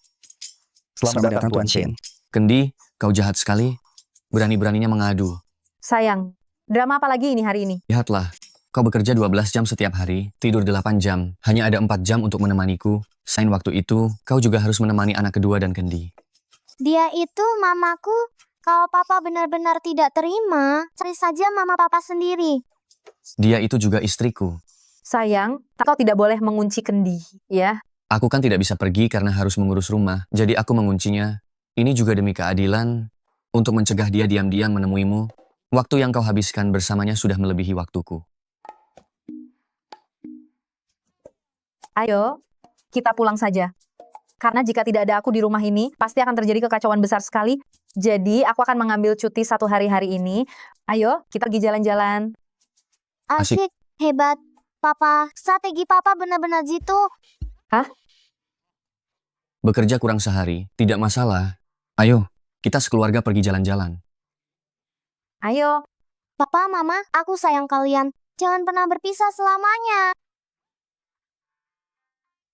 Selamat datang, Tuan Shen. Kendi, kau jahat sekali. Berani-beraninya mengadu. Sayang, drama apa lagi ini hari ini? Lihatlah, kau bekerja 12 jam setiap hari, tidur 8 jam. Hanya ada 4 jam untuk menemaniku. Selain waktu itu, kau juga harus menemani anak kedua dan Kendi. Dia itu mamaku. Kalau Papa benar-benar tidak terima, cari saja Mama Papa sendiri. Dia itu juga istriku. Sayang, kau tidak boleh mengunci Kendi, ya? Aku kan tidak bisa pergi karena harus mengurus rumah, jadi aku menguncinya. Ini juga demi keadilan, untuk mencegah dia diam-diam menemuimu. Waktu yang kau habiskan bersamanya sudah melebihi waktuku. Ayo, kita pulang saja. Karena jika tidak ada aku di rumah ini, pasti akan terjadi kekacauan besar sekali. Jadi, aku akan mengambil cuti 1 hari ini. Ayo, kita pergi jalan-jalan. Asik, hebat. Papa, strategi Papa benar-benar jitu. Hah? Bekerja kurang sehari, tidak masalah. Ayo, kita sekeluarga pergi jalan-jalan. Ayo. Papa, Mama, aku sayang kalian. Jangan pernah berpisah selamanya.